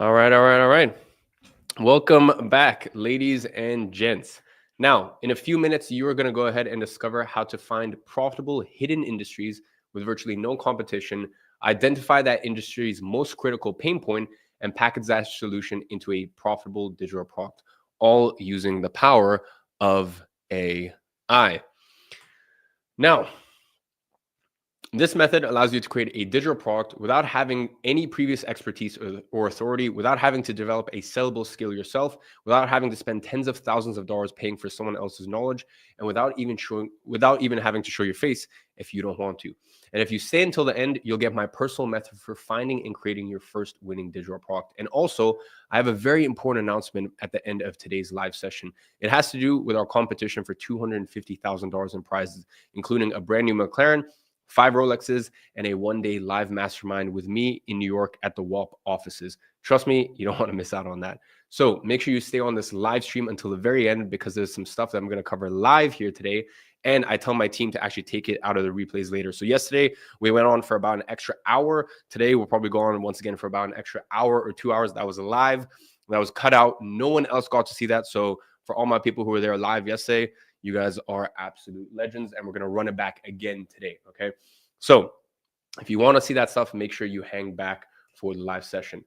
All right. Welcome back, ladies and gents. Now, in a few minutes, you are going to go ahead and discover how to find profitable hidden industries with virtually no competition, identify that industry's most critical pain point, and package that solution into a profitable digital product, all using the power of AI. Now, this method allows you to create a digital product without having any previous expertise or authority, without having to develop a sellable skill yourself, without having to spend tens of thousands of dollars paying for someone else's knowledge, and without even having to show your face if you don't want to. And if you stay until the end, you'll get my personal method for finding and creating your first winning digital product. And also, I have a very important announcement at the end of today's live session. It has to do with our competition for $250,000 in prizes, including a brand new McLaren, 5 Rolexes, and a one-day live mastermind with me in New York at the WAP offices. Trust me, you don't want to miss out on that. So make sure you stay on this live stream until the very end because there's some stuff that I'm going to cover live here today. And I tell my team to actually take it out of the replays later. So yesterday, we went on for about an extra hour. Today, we'll probably go on once again for about an extra hour or 2 hours. That was live. That was cut out. No one else got to see that. So for all my people who were there live yesterday, you guys are absolute legends, and we're going to run it back again today, okay? So if you want to see that stuff, make sure you hang back for the live session.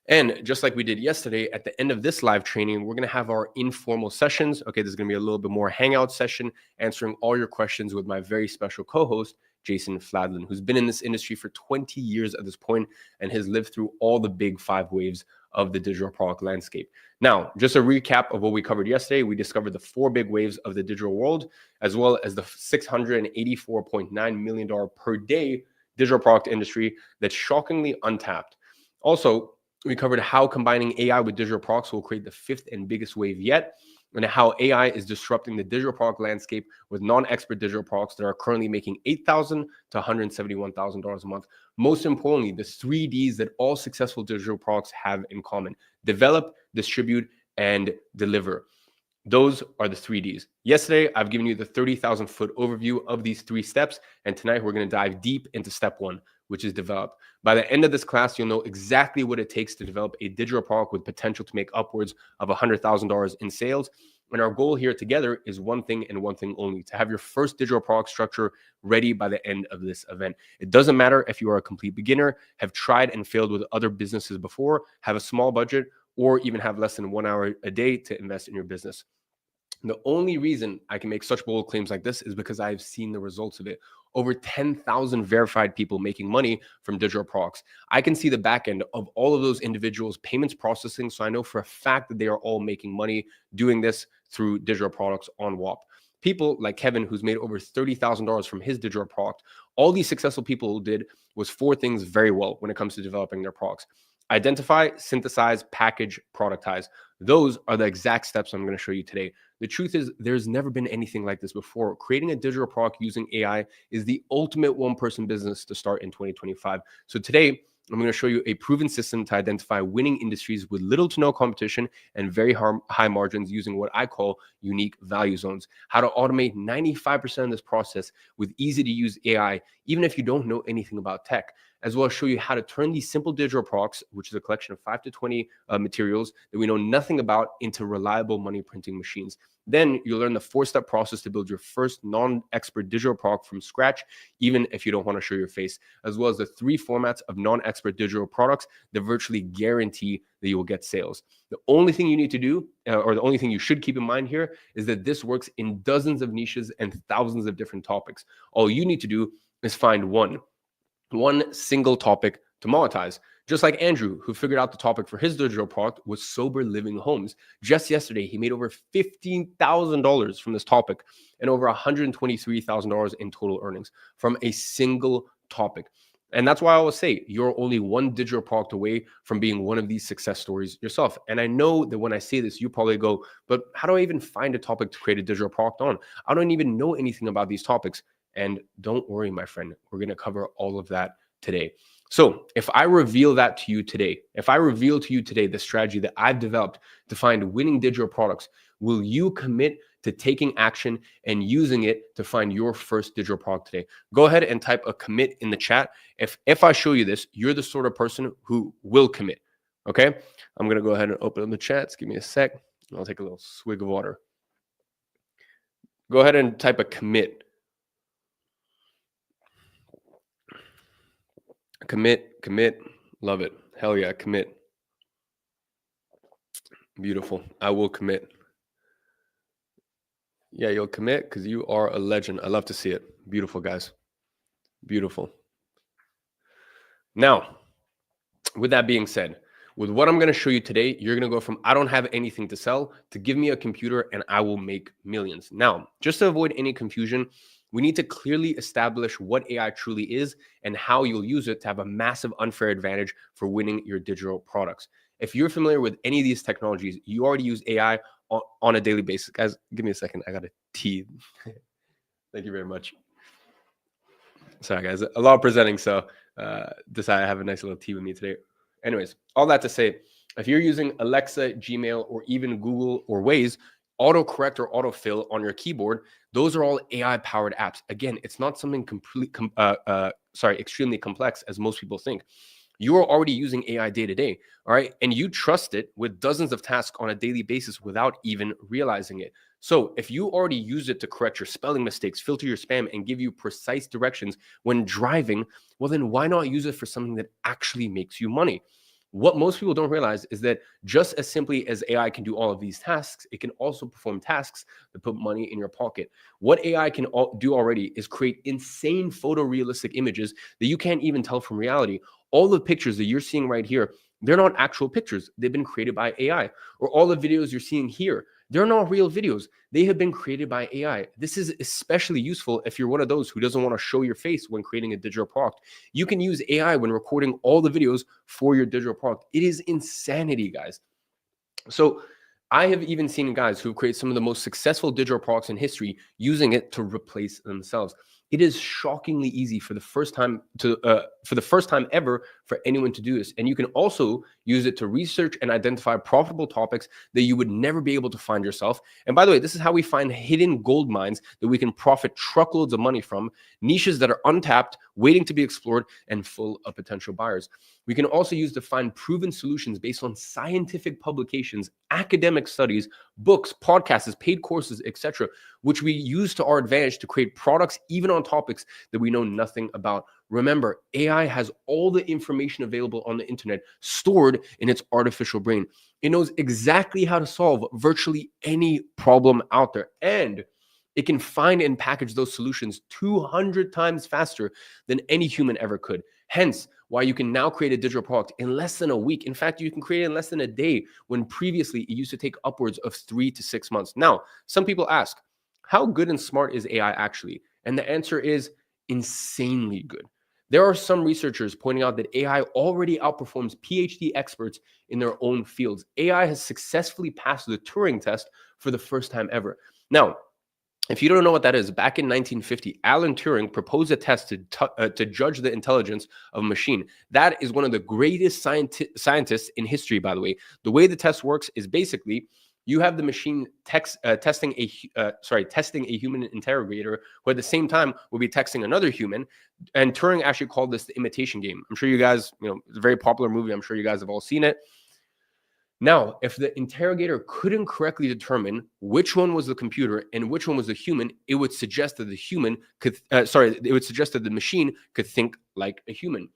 And just like we did yesterday, at the end of this live training, we're going to have our informal sessions. Okay, there's going to be a little bit more hangout session, answering all your questions with my very special co-host, Jason Fladlin, who's been in this industry for 20 years at this point and has lived through all the big 5 waves of the digital product landscape. Now, just a recap of what we covered yesterday. We discovered the 4 big waves of the digital world, as well as the $684.9 million per day digital product industry that's shockingly untapped. Also, we covered how combining AI with digital products will create the 5th and biggest wave yet, and how AI is disrupting the digital product landscape with non-expert digital products that are currently making $8,000 to $171,000 a month. Most importantly, the 3 Ds that all successful digital products have in common: develop, distribute, and deliver. Those are the 3 Ds. Yesterday, I've given you the 30,000 foot overview of these 3 steps. And tonight we're going to dive deep into step 1, which is develop. By the end of this class, you'll know exactly what it takes to develop a digital product with potential to make upwards of $100,000 in sales. And our goal here together is one thing and one thing only: to have your first digital product structure ready by the end of this event. It doesn't matter if you are a complete beginner, have tried and failed with other businesses before, have a small budget, or even have less than 1 hour a day to invest in your business. The only reason I can make such bold claims like this is because I've seen the results of it. Over 10,000 verified people making money from digital products. I can see the back end of all of those individuals' payments processing. So I know for a fact that they are all making money doing this through digital products on WAP. People like Kevin, who's made over $30,000 from his digital product. All these successful people did was 4 things very well when it comes to developing their products: identify, synthesize, package, productize. Those are the exact steps I'm going to show you today. The truth is, there's never been anything like this before. Creating a digital product using AI is the ultimate one-person business to start in 2025. So today, I'm going to show you a proven system to identify winning industries with little to no competition and very high margins using what I call unique value zones. How to automate 95% of this process with easy-to-use AI, even if you don't know anything about tech, as well as show you how to turn these simple digital products, which is a collection of 5 to 20 materials that we know nothing about, into reliable money printing machines. Then you'll learn the 4-step process to build your first non-expert digital product from scratch, even if you don't want to show your face, as well as the 3 formats of non-expert digital products that virtually guarantee that you will get sales. The only thing you need to do, or the only thing you should keep in mind here, is that this works in dozens of niches and thousands of different topics. All you need to do is find one single topic to monetize. Just like Andrew, who figured out the topic for his digital product was sober living homes. Just yesterday, he made over $15,000 from this topic and over $123,000 in total earnings from a single topic. And that's why I always say you're only one digital product away from being one of these success stories yourself. And I know that when I say this, you probably go, but how do I even find a topic to create a digital product on? I don't even know anything about these topics. And don't worry, my friend, we're going to cover all of that today. So if I reveal that to you today, the strategy that I've developed to find winning digital products, will you commit to taking action and using it to find your first digital product today? Go ahead and type a commit in the chat. If I show you this, you're the sort of person who will commit. Okay, I'm going to go ahead and open up the chats. Give me a sec. I'll take a little swig of water. Go ahead and type a commit. Commit. Love it. Hell yeah, commit. Beautiful. I will commit. Yeah, you'll commit because you are a legend. I love to see it. Beautiful, guys. Beautiful. Now, with that being said, with what I'm going to show you today, you're going to go from I don't have anything to sell to give me a computer and I will make millions. Now, just to avoid any confusion, we need to clearly establish what AI truly is and how you'll use it to have a massive unfair advantage for winning your digital products. If you're familiar with any of these technologies, you already use AI on a daily basis. Guys, give me a second. I got a tea. Thank you very much. Sorry, guys. A lot of presenting, so decided I have a nice little tea with me today. Anyways, all that to say, if you're using Alexa, Gmail, or even Google or Waze, autocorrect or autofill on your keyboard, those are all AI-powered apps. Again, it's not something extremely complex as most people think. You are already using AI day to day, all right? And you trust it with dozens of tasks on a daily basis without even realizing it. So if you already use it to correct your spelling mistakes, filter your spam, and give you precise directions when driving, well, then why not use it for something that actually makes you money? What most people don't realize is that just as simply as AI can do all of these tasks, it can also perform tasks that put money in your pocket. What AI can do already is create insane photorealistic images that you can't even tell from reality. All the pictures that you're seeing right here, they're not actual pictures. They've been created by AI. Or all the videos you're seeing here, they're not real videos. They have been created by AI. This is especially useful if you're one of those who doesn't want to show your face when creating a digital product. You can use AI when recording all the videos for your digital product. It is insanity, guys. So I have even seen guys who create some of the most successful digital products in history using it to replace themselves. It is shockingly easy for the first time ever for anyone to do this. And you can also use it to research and identify profitable topics that you would never be able to find yourself. And by the way, this is how we find hidden gold mines that we can profit truckloads of money from, niches that are untapped, waiting to be explored, and full of potential buyers. We can also use to find proven solutions based on scientific publications, academic studies, books, podcasts, paid courses, etc., which we use to our advantage to create products even on topics that we know nothing about. Remember, AI has all the information available on the internet stored in its artificial brain. It knows exactly how to solve virtually any problem out there, and it can find and package those solutions 200 times faster than any human ever could. Hence, why you can now create a digital product in less than a week. In fact, you can create it in less than a day when previously it used to take upwards of 3 to 6 months. Now, some people ask, how good and smart is AI actually? And the answer is insanely good. There are some researchers pointing out that AI already outperforms PhD experts in their own fields. AI has successfully passed the Turing test for the first time ever. Now, if you don't know what that is, back in 1950, Alan Turing proposed a test to judge the intelligence of a machine. That is one of the greatest scientists in history, by the way. The way the test works is basically you have the machine testing a human interrogator who at the same time will be texting another human. And Turing actually called this the imitation game. I'm sure you guys, it's a very popular movie. I'm sure you guys have all seen it. Now, if the interrogator couldn't correctly determine which one was the computer and which one was the human, it would suggest that the machine could think like a human.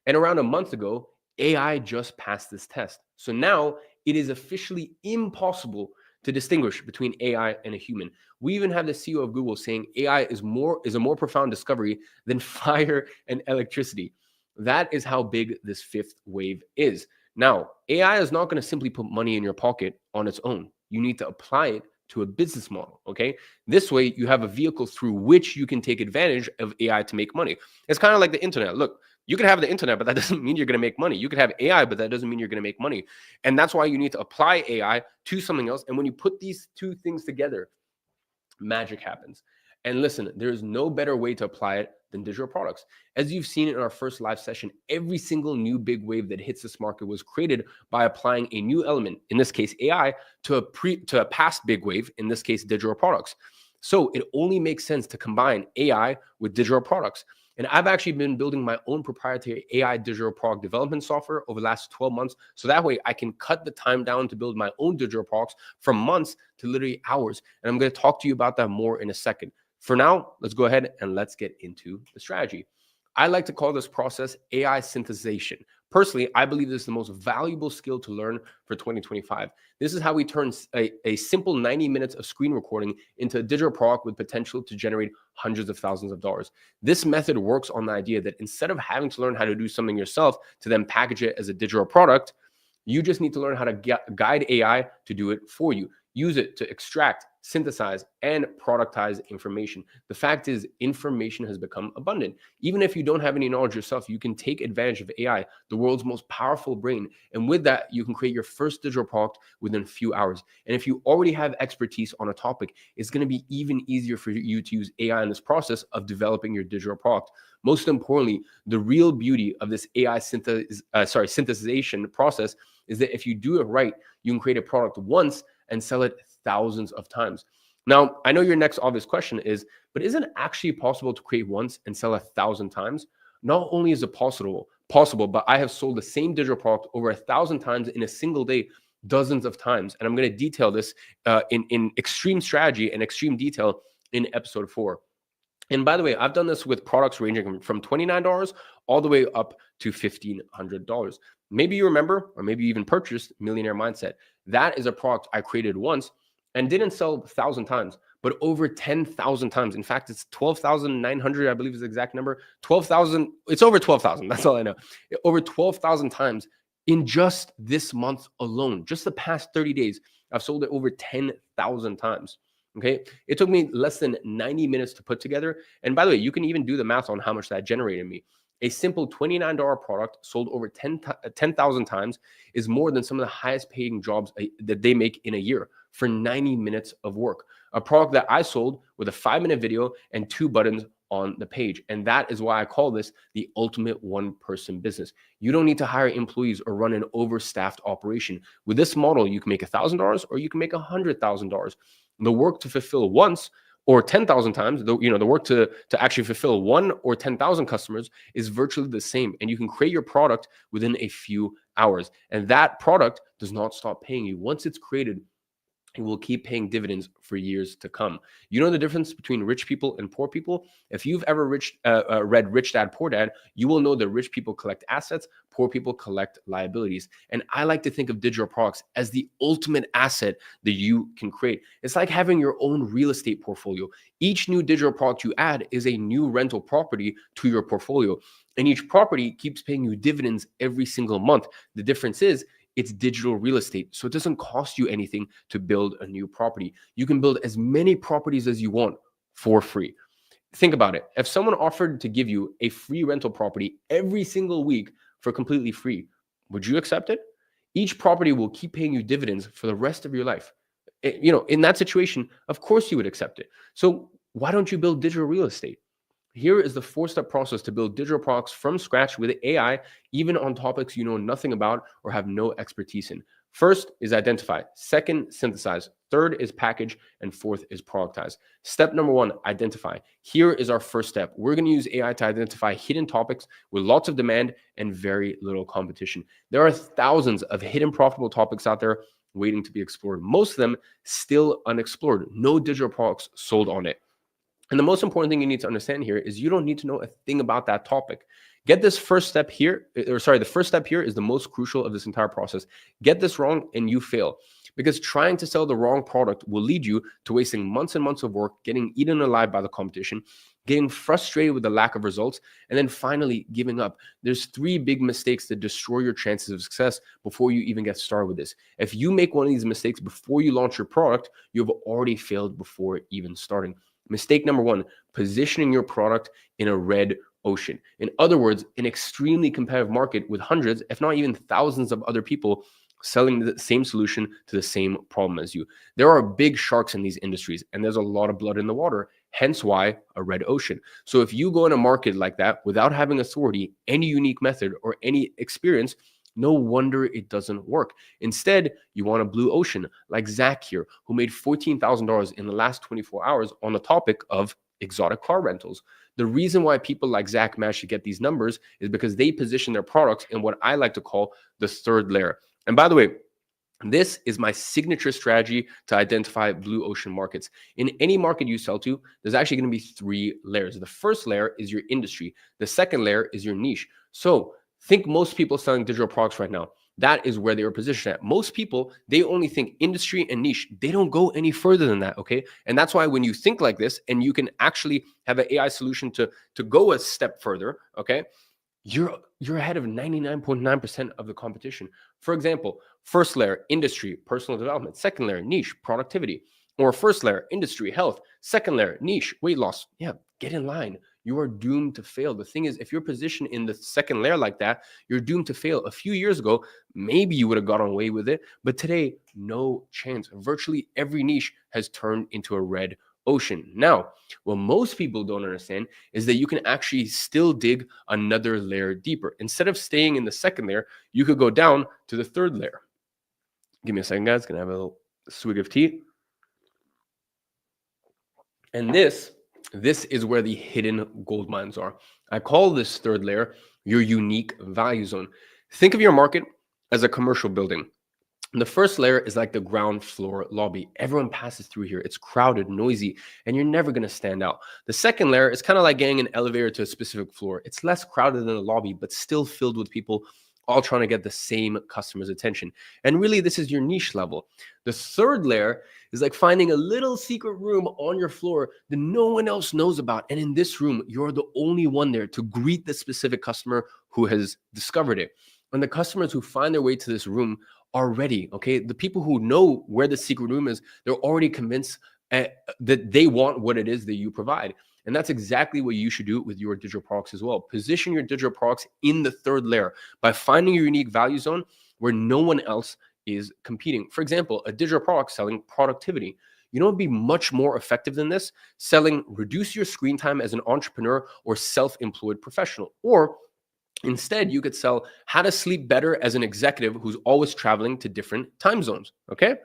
And around a month ago, AI just passed this test. So now it is officially impossible to distinguish between AI and a human. We even have the CEO of Google saying AI is a more profound discovery than fire and electricity. That is how big this fifth wave is. Now, AI is not going to simply put money in your pocket on its own. You need to apply it to a business model, okay? This way, you have a vehicle through which you can take advantage of AI to make money. It's kind of like the internet. Look, you can have the internet, but that doesn't mean you're going to make money. You can have AI, but that doesn't mean you're going to make money. And that's why you need to apply AI to something else. And when you put these two things together, magic happens. And listen, there is no better way to apply it than digital products. As you've seen in our first live session, every single new big wave that hits this market was created by applying a new element, in this case AI, to a past big wave, in this case digital products. So it only makes sense to combine AI with digital products. And I've actually been building my own proprietary AI digital product development software over the last 12 months. So that way I can cut the time down to build my own digital products from months to literally hours. And I'm going to talk to you about that more in a second. For now, let's go ahead and let's get into the strategy. I like to call this process AI synthesization. Personally, I believe this is the most valuable skill to learn for 2025. This is how we turn a simple 90 minutes of screen recording into a digital product with potential to generate hundreds of thousands of dollars. This method works on the idea that instead of having to learn how to do something yourself to then package it as a digital product, you just need to learn how to guide AI to do it for you. Use it to extract, synthesize, and productize information. The fact is, information has become abundant. Even if you don't have any knowledge yourself, you can take advantage of AI, the world's most powerful brain. And with that, you can create your first digital product within a few hours. And if you already have expertise on a topic, it's going to be even easier for you to use AI in this process of developing your digital product. Most importantly, the real beauty of this AI synthesization process is that if you do it right, you can create a product once and sell it thousands of times. Now, I know your next obvious question is, but isn't it actually possible to create once and sell 1,000 times? Not only is it possible, but I have sold the same digital product over 1,000 times in a single day, dozens of times. And I'm going to detail this in extreme strategy and extreme detail in episode 4. And by the way, I've done this with products ranging from $29 all the way up to $1,500. Maybe you remember, or maybe you even purchased Millionaire Mindset. That is a product I created once and didn't sell 1,000 times, but over 10,000 times. In fact, it's 12,900, I believe is the exact number. 12,000, it's over 12,000. That's all I know. Over 12,000 times in just this month alone. Just the past 30 days, I've sold it over 10,000 times. Okay. It took me less than 90 minutes to put together. And by the way, you can even do the math on how much that generated me. A simple $29 product sold over 10,000 times is more than some of the highest paying jobs that they make in a year for 90 minutes of work. A product that I sold with a 5-minute video and 2 buttons on the page. And that is why I call this the ultimate one-person business. You don't need to hire employees or run an overstaffed operation. With this model, you can make $1,000 or you can make $100,000. The work to fulfill once or 10,000 times, the work to actually fulfill 1 or 10,000 customers is virtually the same. And you can create your product within a few hours. And that product does not stop paying you. Once it's created, it will keep paying dividends for years to come. You know the difference between rich people and poor people? If you've ever read Rich Dad, Poor Dad, you will know that rich people collect assets, poor people collect liabilities. And I like to think of digital products as the ultimate asset that you can create. It's like having your own real estate portfolio. Each new digital product you add is a new rental property to your portfolio. And each property keeps paying you dividends every single month. The difference is, it's digital real estate. So it doesn't cost you anything to build a new property. You can build as many properties as you want for free. Think about it. If someone offered to give you a free rental property every single week for completely free, would you accept it? Each property will keep paying you dividends for the rest of your life. In that situation, of course you would accept it. So why don't you build digital real estate? Here is the 4-step process to build digital products from scratch with AI, even on topics you know nothing about or have no expertise in. First is identify. Second, synthesize. Third is package. And fourth is productize. Step number 1, identify. Here is our first step. We're going to use AI to identify hidden topics with lots of demand and very little competition. There are thousands of hidden profitable topics out there waiting to be explored. Most of them still unexplored. No digital products sold on it. And the most important thing you need to understand here is you don't need to know a thing about that topic. Get this first step here, the first step here is the most crucial of this entire process. Get this wrong and you fail. Because trying to sell the wrong product will lead you to wasting months and months of work, getting eaten alive by the competition, getting frustrated with the lack of results, and then finally giving up. There's 3 big mistakes that destroy your chances of success before you even get started with this. If you make one of these mistakes before you launch your product, you've already failed before even starting. Mistake number 1, positioning your product in a red ocean. In other words, an extremely competitive market with hundreds, if not even thousands of other people selling the same solution to the same problem as you. There are big sharks in these industries and there's a lot of blood in the water, hence why a red ocean. So if you go in a market like that without having authority, any unique method or any experience, no wonder it doesn't work. Instead, you want a blue ocean like Zach here, who made $14,000 in the last 24 hours on the topic of exotic car rentals. The reason why people like Zach managed to get these numbers is because they position their products in what I like to call the third layer. And by the way, this is my signature strategy to identify blue ocean markets. In any market you sell to, there's actually going to be three layers. The first layer is your industry. The second layer is your niche. So think most people selling digital products right now. That is where they are positioned at. Most people, they only think industry and niche. They don't go any further than that, okay? And that's why when you think like this and you can actually have an AI solution to go a step further, okay? You're ahead of 99.9% of the competition. For example, first layer, industry, personal development. Second layer, niche, productivity. Or first layer, industry, health. Second layer, niche, weight loss. Yeah, get in line. You are doomed to fail. The thing is, if you're positioned in the second layer like that, you're doomed to fail. A few years ago, maybe you would have got away with it, but today, no chance. Virtually every niche has turned into a red ocean. Now, what most people don't understand is that you can actually still dig another layer deeper. Instead of staying in the second layer, you could go down to the third layer. Give me a second, guys. Gonna have a little swig of tea. And this is where the hidden gold mines are. I call this third layer your unique value zone. Think of your market as a commercial building. The first layer is like the ground floor lobby. Everyone passes through here. It's crowded, noisy, and you're never going to stand out. The second layer is kind of like getting an elevator to a specific floor. It's less crowded than the lobby, but still filled with people all trying to get the same customer's attention. And really, this is your niche level. The third layer is like finding a little secret room on your floor that no one else knows about. And in this room, you're the only one there to greet the specific customer who has discovered it. And the customers who find their way to this room are ready, okay? The people who know where the secret room is, they're already convinced that they want what it is that you provide. And that's exactly what you should do with your digital products as well. Position your digital products in the third layer by finding your unique value zone where no one else is competing. For example, a digital product selling productivity. You know what would be much more effective than this? Selling reduce your screen time as an entrepreneur or self-employed professional. Or instead, you could sell how to sleep better as an executive who's always traveling to different time zones, okay?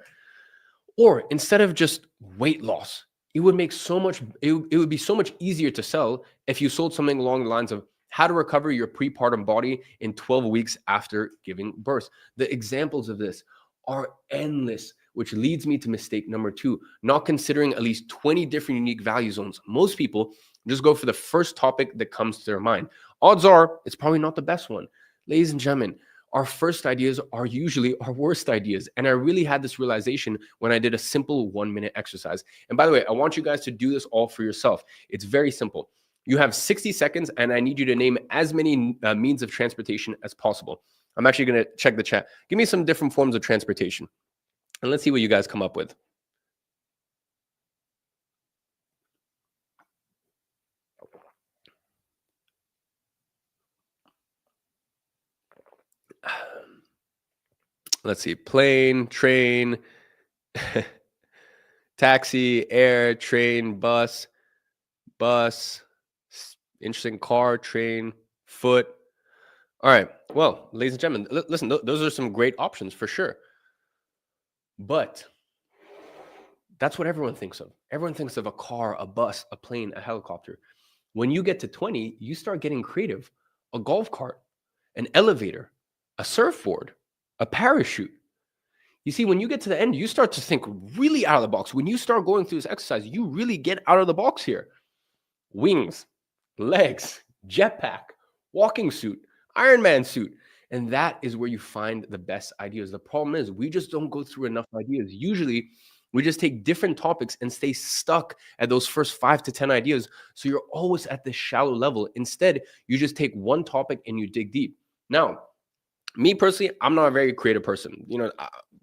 Or instead of just weight loss, it would make so much, it would be so much easier to sell if you sold something along the lines of how to recover your prepartum body in 12 weeks after giving birth. The examples of this are endless, which leads me to mistake number two, not considering at least 20 different unique value zones. Most people just go for the first topic that comes to their mind. Odds are it's probably not the best one. Ladies and gentlemen, our first ideas are usually our worst ideas. And I really had this realization when I did a simple 1-minute exercise. And by the way, I want you guys to do this all for yourself. It's very simple. You have 60 seconds and I need you to name as many means of transportation as possible. I'm actually going to check the chat. Give me some different forms of transportation and let's see what you guys come up with. Let's see, plane, train, taxi, air, train, bus, interesting, car, train, foot. All right. Well, ladies and gentlemen, listen, those are some great options for sure. But that's what everyone thinks of. Everyone thinks of a car, a bus, a plane, a helicopter. When you get to 20, you start getting creative. A golf cart, an elevator, a surfboard, a parachute. You see, when you get to the end, you start to think really out of the box. When you start going through this exercise, you really get out of the box here. Wings, legs, jetpack, walking suit, Iron Man suit. And that is where you find the best ideas. The problem is we just don't go through enough ideas. Usually, we just take different topics and stay stuck at those first 5 to 10 ideas. So you're always at this shallow level. Instead, you just take one topic and you dig deep. Now, me personally, I'm not a very creative person. You know,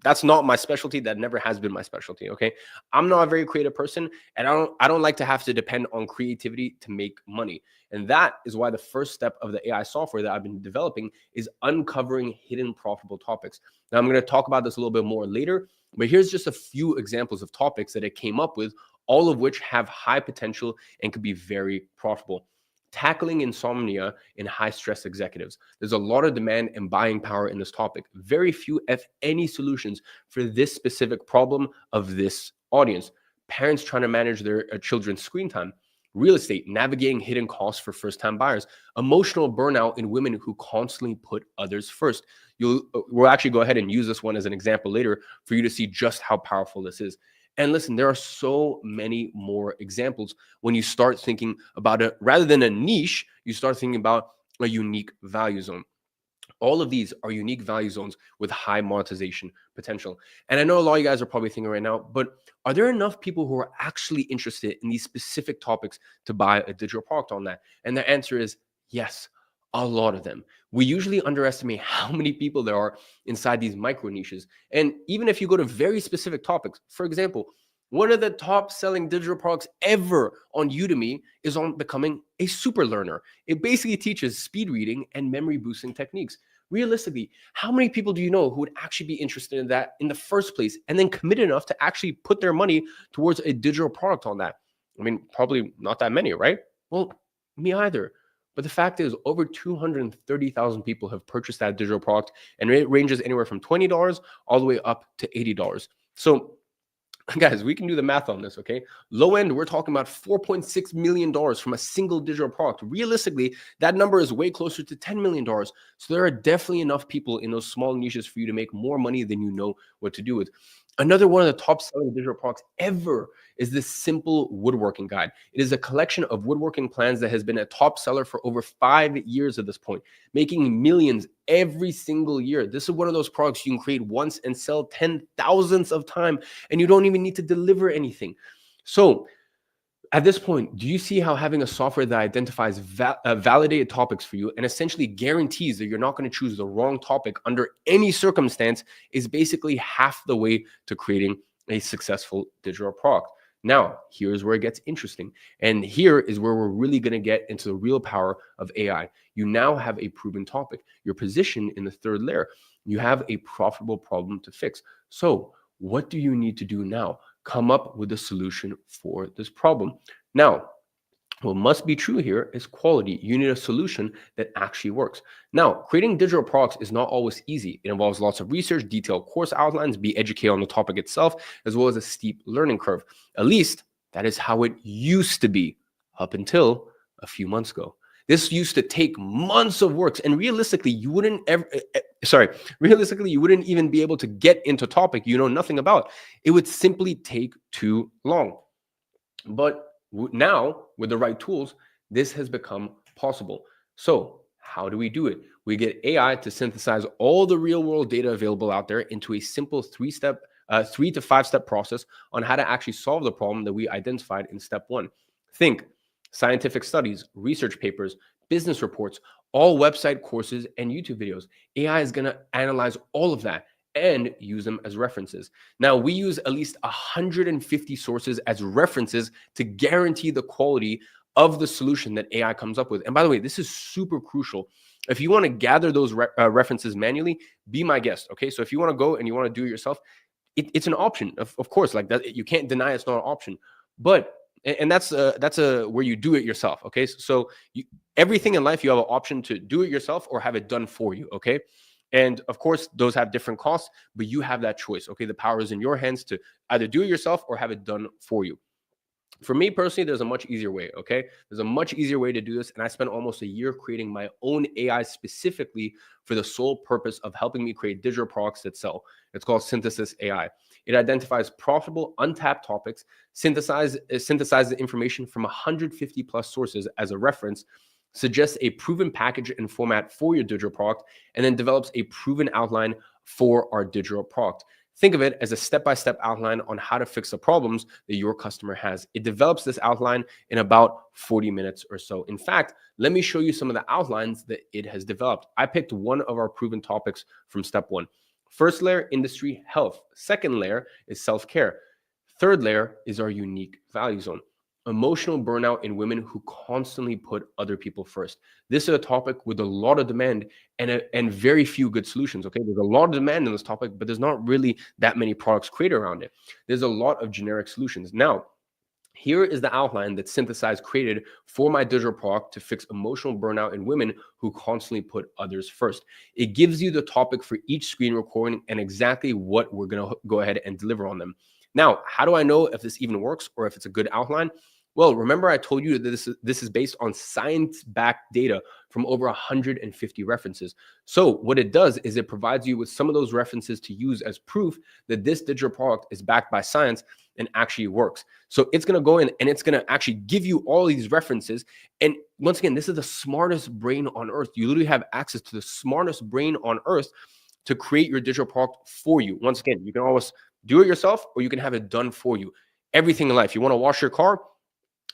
that's not my specialty. That never has been my specialty. Okay, I'm not a very creative person, and I don't like to have to depend on creativity to make money. And that is why the first step of the AI software that I've been developing is uncovering hidden profitable topics. Now I'm going to talk about this a little bit more later, but here's just a few examples of topics that I came up with, all of which have high potential and could be very profitable. Tackling insomnia in high stress executives. There's a lot of demand and buying power in this topic. Very few, if any, solutions for this specific problem of this audience. Parents trying to manage their children's screen time. real estate, navigating hidden costs for first-time buyers, emotional burnout in women who constantly put others first. We'll actually go ahead and use this one as an example later for you to see just how powerful this is. And listen, there are so many more examples when you start thinking about it rather than a niche, you start thinking about a unique value zone. All of these are unique value zones with high monetization potential. And I know a lot of you guys are probably thinking right now, but are there enough people who are actually interested in these specific topics to buy a digital product on that? And the answer is yes, a lot of them. We usually underestimate how many people there are inside these micro niches. And even if you go to very specific topics, for example, one of the top selling digital products ever on Udemy is on becoming a super learner. It basically teaches speed reading and memory boosting techniques. Realistically, how many people do you know who would actually be interested in that in the first place and then commit enough to actually put their money towards a digital product on that? I mean, probably not that many, right? Well, me either. But the fact is, over 230,000 people have purchased that digital product, and it ranges anywhere from $20 all the way up to $80. So guys, we can do the math on this, okay? Low end, we're talking about $4.6 million from a single digital product. Realistically, that number is way closer to $10 million. So there are definitely enough people in those small niches for you to make more money than you know what to do with. Another one of the top selling digital products ever is this simple woodworking guide. It is a collection of woodworking plans that has been a top seller for over 5 years at this point, making millions every single year. This is one of those products you can create once and sell 10,000s of time, and you don't even need to deliver anything. So at this point, do you see how having a software that identifies validated topics for you and essentially guarantees that you're not going to choose the wrong topic under any circumstance is basically half the way to creating a successful digital product? Now, here's where it gets interesting. And here is where we're really going to get into the real power of AI. You now have a proven topic. Your position in the third layer. You have a profitable problem to fix. So what do you need to do now? Come up with a solution for this problem. Now, what must be true here is quality. You need a solution that actually works. Now, creating digital products is not always easy. It involves lots of research, detailed course outlines, be educated on the topic itself, as well as a steep learning curve. At least that is how it used to be up until a few months ago. This used to take months of work, and realistically, you wouldn't even be able to get into topic you know nothing about. It would simply take too long. But now, with the right tools, this has become possible. So how do we do it? We get AI to synthesize all the real world data available out there into a simple 3 to 5 step process on how to actually solve the problem that we identified in step 1. Think scientific studies, research papers, business reports, all website courses, and YouTube videos. AI is going to analyze all of that and use them as references. Now, we use at least 150 sources as references to guarantee the quality of the solution that AI comes up with. And by the way, this is super crucial. If you want to gather those references manually, be my guest, okay? So if you want to go and you want to do it yourself, it's an option, of course. Like that, you can't deny it's not an option. But and that's where you do it yourself, okay? So everything in life, you have an option to do it yourself or have it done for you, okay? And of course, those have different costs, but you have that choice, okay? The power is in your hands to either do it yourself or have it done for you. For me personally, there's a much easier way, okay? There's a much easier way to do this, and I spent almost a year creating my own AI specifically for the sole purpose of helping me create digital products that sell. It's called Synthesis AI. It identifies profitable, untapped topics, synthesizes the information from 150 plus sources as a reference, suggests a proven package and format for your digital product, and then develops a proven outline for our digital product. Think of it as a step-by-step outline on how to fix the problems that your customer has. It develops this outline in about 40 minutes or so. In fact, let me show you some of the outlines that it has developed. I picked one of our proven topics from step 1. First layer, industry, health. Second layer is self-care. Third layer is our unique value zone. Emotional burnout in women who constantly put other people first. This is a topic with a lot of demand and very few good solutions. Okay, there's a lot of demand in this topic, but there's not really that many products created around it. There's a lot of generic solutions. Now, here is the outline that Synthesize created for my digital product to fix emotional burnout in women who constantly put others first. It gives you the topic for each screen recording and exactly what we're going to go ahead and deliver on them. Now, how do I know if this even works or if it's a good outline? Well, remember I told you that this is based on science-backed data from over 150 references. So what it does is it provides you with some of those references to use as proof that this digital product is backed by science and actually works. So it's going to go in and it's going to actually give you all these references. And once again, this is the smartest brain on earth. You literally have access to the smartest brain on earth to create your digital product for you. Once again, you can always do it yourself or you can have it done for you. Everything in life, you want to wash your car,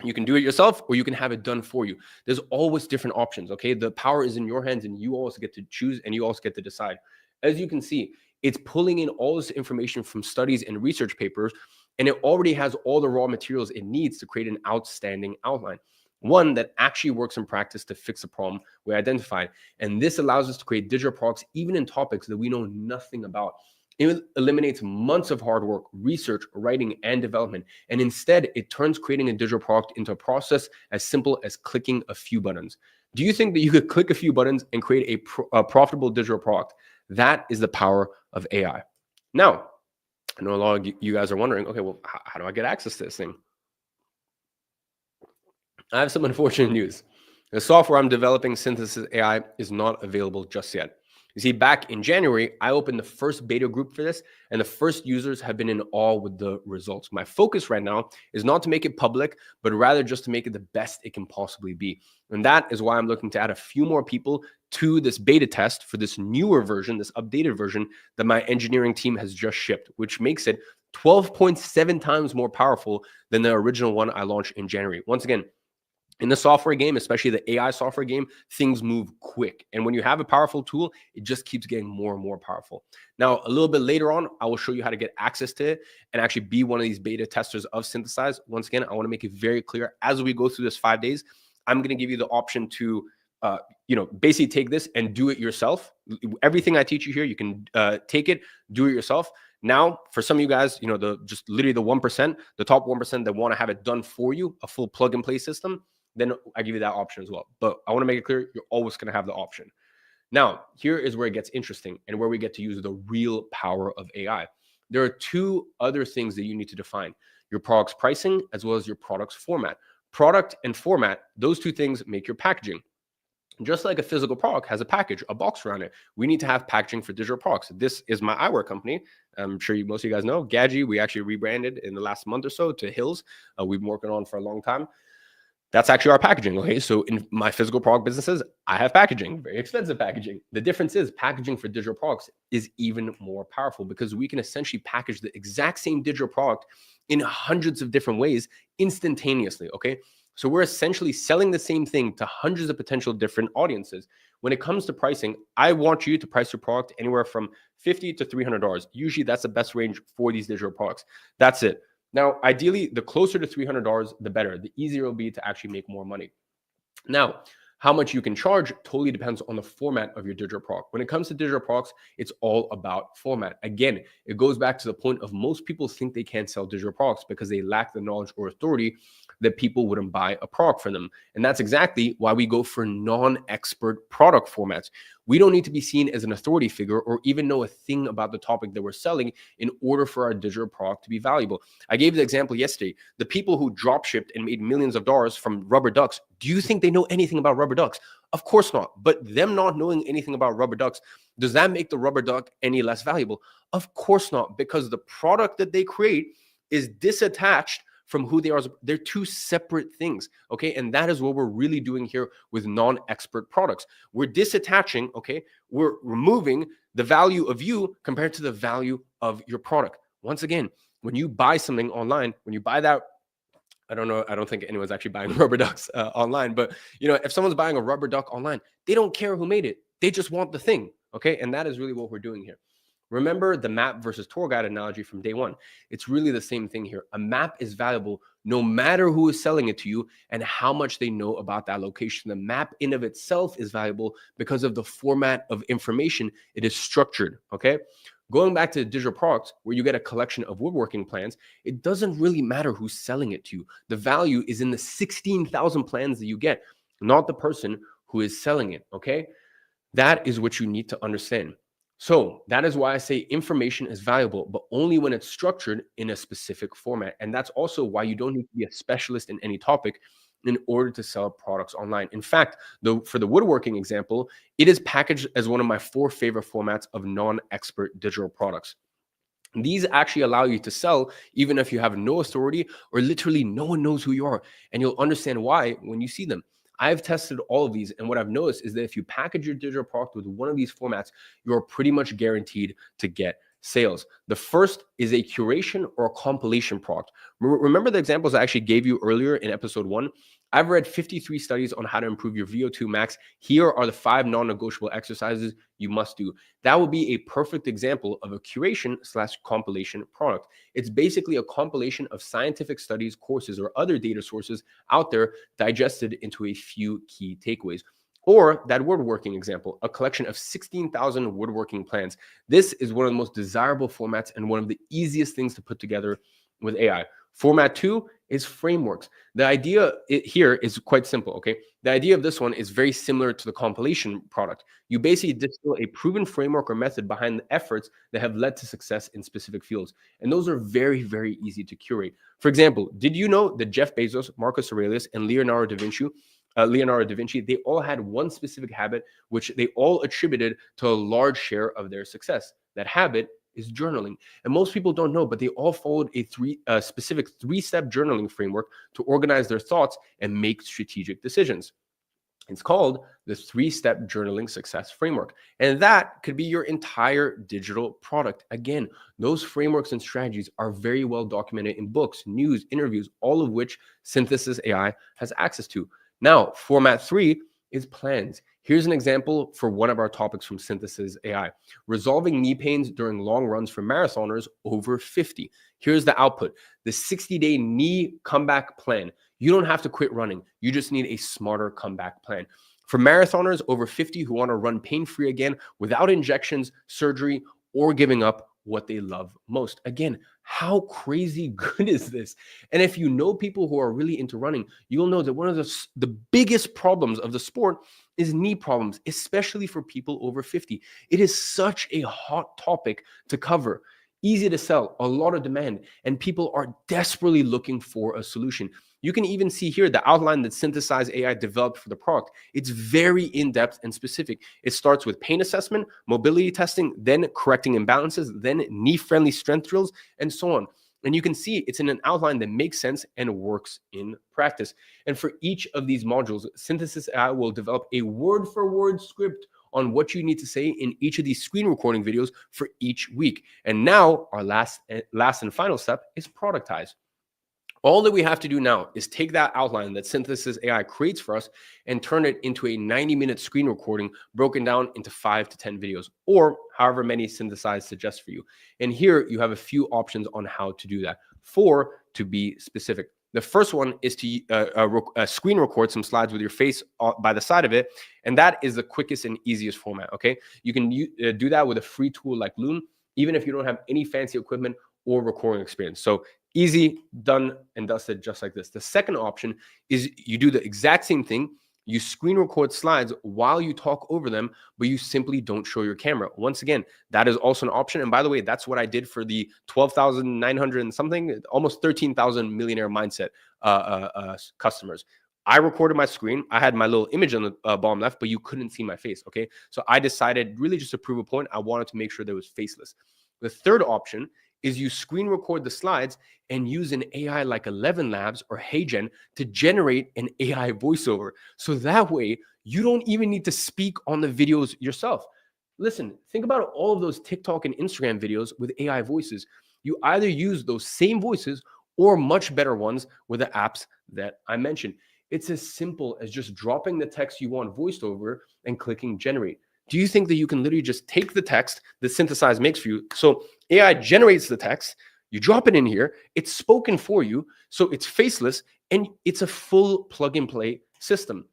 you can do it yourself or you can have it done for you. There's always different options, okay? The power is in your hands and you also get to choose and you also get to decide. As you can see, it's pulling in all this information from studies and research papers, and it already has all the raw materials it needs to create an outstanding outline, one that actually works in practice to fix a problem we identified. And this allows us to create digital products even in topics that we know nothing about. It eliminates months of hard work, research, writing, and development. And instead, it turns creating a digital product into a process as simple as clicking a few buttons. Do you think that you could click a few buttons and create a profitable digital product? That is the power of AI. Now, I know a lot of you guys are wondering, okay, well, how do I get access to this thing? I have some unfortunate news. The software I'm developing, Synthesis AI, is not available just yet. You see, back in January, I opened the first beta group for this, and the first users have been in awe with the results. My focus right now is not to make it public, but rather just to make it the best it can possibly be. And that is why I'm looking to add a few more people to this beta test for this newer version, this updated version that my engineering team has just shipped, which makes it 12.7 times more powerful than the original one I launched in January. Once again, in the software game, especially the AI software game, things move quick. And when you have a powerful tool, it just keeps getting more and more powerful. Now, a little bit later on, I will show you how to get access to it and actually be one of these beta testers of Synthesize. Once again, I want to make it very clear as we go through this 5 days, I'm going to give you the option to basically take this and do it yourself. Everything I teach you here, you can take it, do it yourself. Now, for some of you guys, just literally the 1%, the top 1% that want to have it done for you, a full plug and play system, then I give you that option as well. But I want to make it clear, you're always going to have the option. Now, here is where it gets interesting and where we get to use the real power of AI. There are two other things that you need to define: your product's pricing as well as your product's format. Product and format, those two things make your packaging. Just like a physical product has a package, a box around it, we need to have packaging for digital products. This is my eyewear company. I'm sure most of you guys know, Gadzhi. We actually rebranded in the last month or so to Hills. We've been working on for a long time. That's actually our packaging, okay? So in my physical product businesses, I have packaging, very expensive packaging. The difference is packaging for digital products is even more powerful because we can essentially package the exact same digital product in hundreds of different ways instantaneously, okay? So we're essentially selling the same thing to hundreds of potential different audiences. When it comes to pricing, I want you to price your product anywhere from $50 to $300. Usually that's the best range for these digital products. That's it. Now, ideally, the closer to $300, the better. The easier it'll be to actually make more money. Now, how much you can charge totally depends on the format of your digital product. When it comes to digital products, it's all about format. Again, it goes back to the point of most people think they can't sell digital products because they lack the knowledge or authority that people wouldn't buy a product from them. And that's exactly why we go for non-expert product formats. We don't need to be seen as an authority figure or even know a thing about the topic that we're selling in order for our digital product to be valuable. I gave the example yesterday. The people who drop shipped and made millions of dollars from rubber ducks, do you think they know anything about rubber ducks? Of course not. But them not knowing anything about rubber ducks, does that make the rubber duck any less valuable? Of course not, because the product that they create is disattached from who they are. They're two separate things, okay? And that is what we're really doing here with non-expert products. We're disattaching, okay? We're removing the value of you compared to the value of your product. Once again, when you buy something online, when you buy that, I don't know, I don't think anyone's actually buying rubber ducks online, but if someone's buying a rubber duck online, they don't care who made it. They just want the thing, okay? And that is really what we're doing here. Remember the map versus tour guide analogy from day one. It's really the same thing here. A map is valuable no matter who is selling it to you and how much they know about that location. The map in of itself is valuable because of the format of information it is structured, okay? Going back to the digital products where you get a collection of woodworking plans, it doesn't really matter who's selling it to you. The value is in the 16,000 plans that you get, not the person who is selling it, okay? That is what you need to understand. So that is why I say information is valuable, but only when it's structured in a specific format. And that's also why you don't need to be a specialist in any topic in order to sell products online. In fact, for the woodworking example, it is packaged as one of my 4 favorite formats of non-expert digital products. These actually allow you to sell even if you have no authority or literally no one knows who you are. And you'll understand why when you see them. I've tested all of these. And what I've noticed is that if you package your digital product with one of these formats, you're pretty much guaranteed to get sales. The first is a curation or a compilation product. Remember the examples I actually gave you earlier in episode 1? I've read 53 studies on how to improve your VO2 max. Here are the 5 non-negotiable exercises you must do. That would be a perfect example of a curation/compilation product. It's basically a compilation of scientific studies, courses, or other data sources out there digested into a few key takeaways. Or that woodworking example, a collection of 16,000 woodworking plans. This is one of the most desirable formats and one of the easiest things to put together with AI. Format 2 is frameworks. The idea here is quite simple, okay? The idea of this one is very similar to the compilation product. You basically distill a proven framework or method behind the efforts that have led to success in specific fields. And those are very, very easy to curate. For example, did you know that Jeff Bezos, Marcus Aurelius, and Leonardo da Vinci, they all had one specific habit, which they all attributed to a large share of their success. That habit is journaling. And most people don't know, but they all followed a specific 3-step journaling framework to organize their thoughts and make strategic decisions. It's called the 3-step journaling success framework. And that could be your entire digital product. Again, those frameworks and strategies are very well documented in books, news, interviews, all of which Synthesis AI has access to. Now, format 3 is plans. Here's an example for one of our topics from Synthesis AI: resolving knee pains during long runs for marathoners over 50. Here's the output: the 60-day knee comeback plan. You don't have to quit running. You just need a smarter comeback plan. For marathoners over 50 who want to run pain-free again without injections, surgery, or giving up what they love most. Again, how crazy good is this? And if you know people who are really into running, you'll know that one of the biggest problems of the sport is knee problems, especially for people over 50. It is such a hot topic to cover. Easy to sell, a lot of demand, and people are desperately looking for a solution. You can even see here the outline that Synthesize AI developed for the product. It's very in-depth and specific. It starts with pain assessment, mobility testing, then correcting imbalances, then knee-friendly strength drills, and so on. And you can see it's in an outline that makes sense and works in practice. And for each of these modules, Synthesis AI will develop a word-for-word script on what you need to say in each of these screen recording videos for each week. And now our last and final step is productize. All that we have to do now is take that outline that Synthesis AI creates for us and turn it into a 90-minute screen recording broken down into 5 to 10 videos, or however many Synthesize suggests for you. And here you have a few options on how to do that. 4 to be specific. The first one is to screen record some slides with your face by the side of it. And that is the quickest and easiest format, okay? You can do that with a free tool like Loom, even if you don't have any fancy equipment or recording experience. So easy, done, and dusted, just like this. The second option is you do the exact same thing. You screen record slides while you talk over them, but you simply don't show your camera. Once again, that is also an option. And by the way, that's what I did for the 12,900 and something, almost 13,000 millionaire mindset customers. I recorded my screen. I had my little image on the bottom left, but you couldn't see my face, okay? So I decided really just to prove a point, I wanted to make sure that it was faceless. The third option is you screen record the slides and use an AI like 11 Labs or HeyGen to generate an AI voiceover. So that way, you don't even need to speak on the videos yourself. Listen, think about all of those TikTok and Instagram videos with AI voices. You either use those same voices or much better ones with the apps that I mentioned. It's as simple as just dropping the text you want voiced over and clicking generate. Do you think that you can literally just take the text that Synthesize makes for you? So AI generates the text, you drop it in here, it's spoken for you, so it's faceless, and it's a full plug and play system.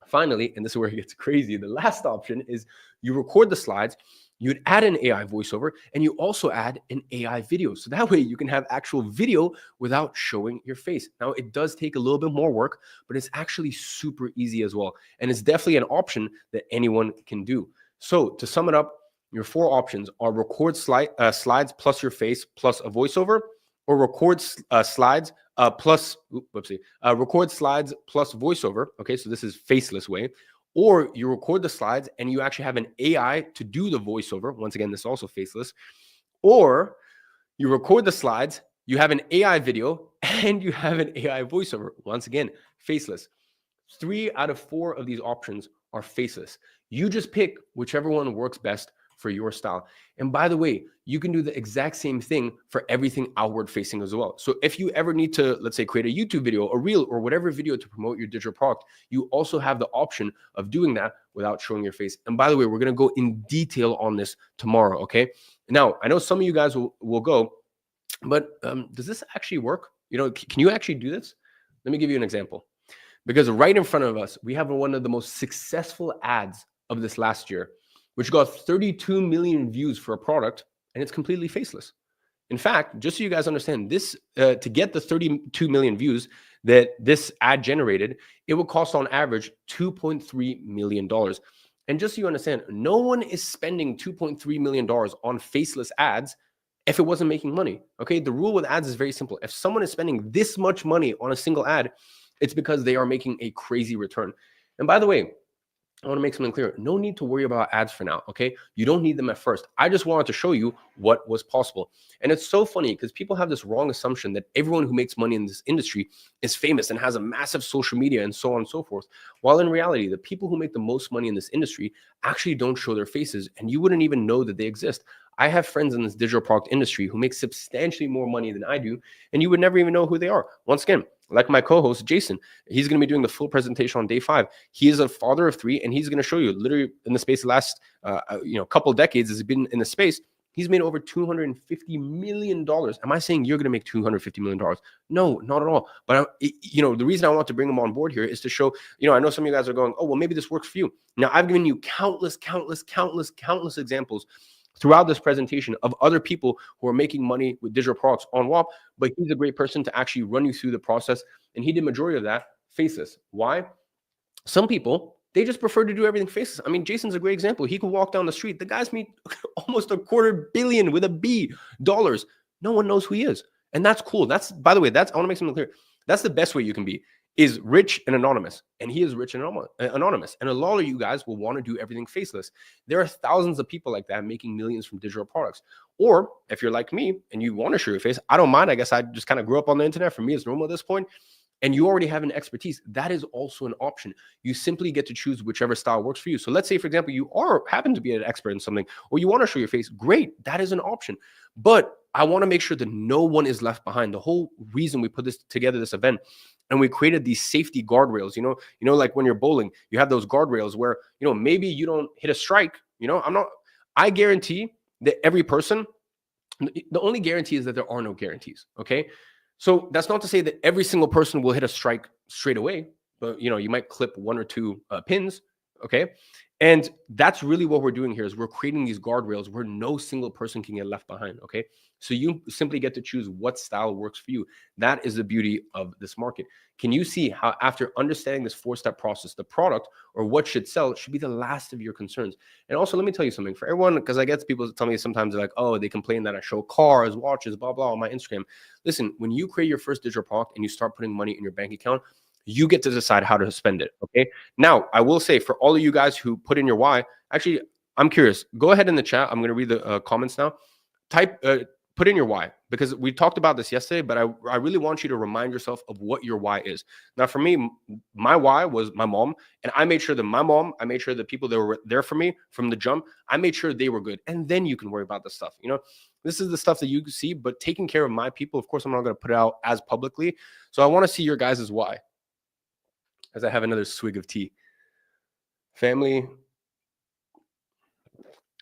Finally, and this is where it gets crazy, the last option is you record the slides, you'd add an AI voiceover, and you also add an AI video. So that way you can have actual video without showing your face. Now, it does take a little bit more work, but it's actually super easy as well. And it's definitely an option that anyone can do. So to sum it up, Your four options are record slides plus your face plus a voiceover, or record slides record slides plus voiceover. Okay, so this is faceless way. Or you record the slides and you actually have an AI to do the voiceover. Once again, this is also faceless. Or you record the slides, you have an AI video, and you have an AI voiceover. Once again, faceless. 3 out of 4 of these options are faceless. You just pick whichever one works best for your style. And by the way, you can do the exact same thing for everything outward facing as well. So if you ever need to, let's say, create a YouTube video, a reel, or whatever video to promote your digital product, you also have the option of doing that without showing your face. And by the way, we're going to go in detail on this tomorrow. Okay. Now, I know some of you guys will go, but does this actually work? Can you actually do this? Let me give you an example. Because right in front of us, we have one of the most successful ads of this last year, which got 32 million views for a product, and it's completely faceless. In fact, just so you guys understand, this to get the 32 million views that this ad generated, it would cost on average $2.3 million. And just so you understand, no one is spending $2.3 million on faceless ads if it wasn't making money. Okay, the rule with ads is very simple. If someone is spending this much money on a single ad, it's because they are making a crazy return. And by the way, I want to make something clear. No need to worry about ads for now, okay? You don't need them at first. I just wanted to show you what was possible. And it's so funny because people have this wrong assumption that everyone who makes money in this industry is famous and has a massive social media and so on and so forth. While in reality, the people who make the most money in this industry actually don't show their faces, and you wouldn't even know that they exist. I have friends in this digital product industry who make substantially more money than I do, and you would never even know who they are. Once again, like my co-host, Jason, he's going to be doing the full presentation on day 5. He is a father of 3, and he's going to show you literally in the space of the last couple of decades as he's been in the space, he's made over $250 million. Am I saying you're going to make $250 million? No, not at all. But, the reason I want to bring him on board here is to show, I know some of you guys are going, oh, well, maybe this works for you. Now, I've given you countless examples throughout this presentation of other people who are making money with digital products on WAP, but he's a great person to actually run you through the process. And he did majority of that faceless. Why? Some people, they just prefer to do everything faceless. I mean, Jason's a great example. He could walk down the street. The guy's made almost $250 million with a B dollars. No one knows who he is. And that's cool. That's, by the way, I want to make something clear. That's the best way you can be, is rich and anonymous. And he is rich and anonymous. And a lot of you guys will want to do everything faceless. There are thousands of people like that making millions from digital products. Or if you're like me and you want to show your face, I don't mind. I guess I just kind of grew up on the internet. For me, it's normal at this point. And you already have an expertise. That is also an option. You simply get to choose whichever style works for you. So let's say, for example, you happen to be an expert in something, or you want to show your face. Great. That is an option. But I want to make sure that no one is left behind. The whole reason we put this together, this event, and we created these safety guardrails, like when you're bowling, you have those guardrails where, maybe you don't hit a strike, I guarantee that every person, the only guarantee is that there are no guarantees. Okay. So that's not to say that every single person will hit a strike straight away, but you might clip 1 or 2 pins. Okay. And that's really what we're doing here, is we're creating these guardrails where no single person can get left behind. Okay. So you simply get to choose what style works for you. That is the beauty of this market. Can you see how, after understanding this 4-step process, the product or what should sell should be the last of your concerns? And also, let me tell you something for everyone, because I get people tell me sometimes they're like, oh, they complain that I show cars, watches, blah, blah on my Instagram. Listen, when you create your first digital product and you start putting money in your bank account, you get to decide how to spend it. Okay. Now, I will say, for all of you guys who put in your why, actually, I'm curious. Go ahead in the chat. I'm going to read the comments now. Put in your why, because we talked about this yesterday, but I really want you to remind yourself of what your why is. Now, for me, my why was my mom, and I made sure that I made sure the people that were there for me from the jump, I made sure they were good. And then you can worry about the stuff. This is the stuff that you can see, but taking care of my people, of course, I'm not going to put it out as publicly. So I want to see your guys' why. As I have another swig of tea. Family,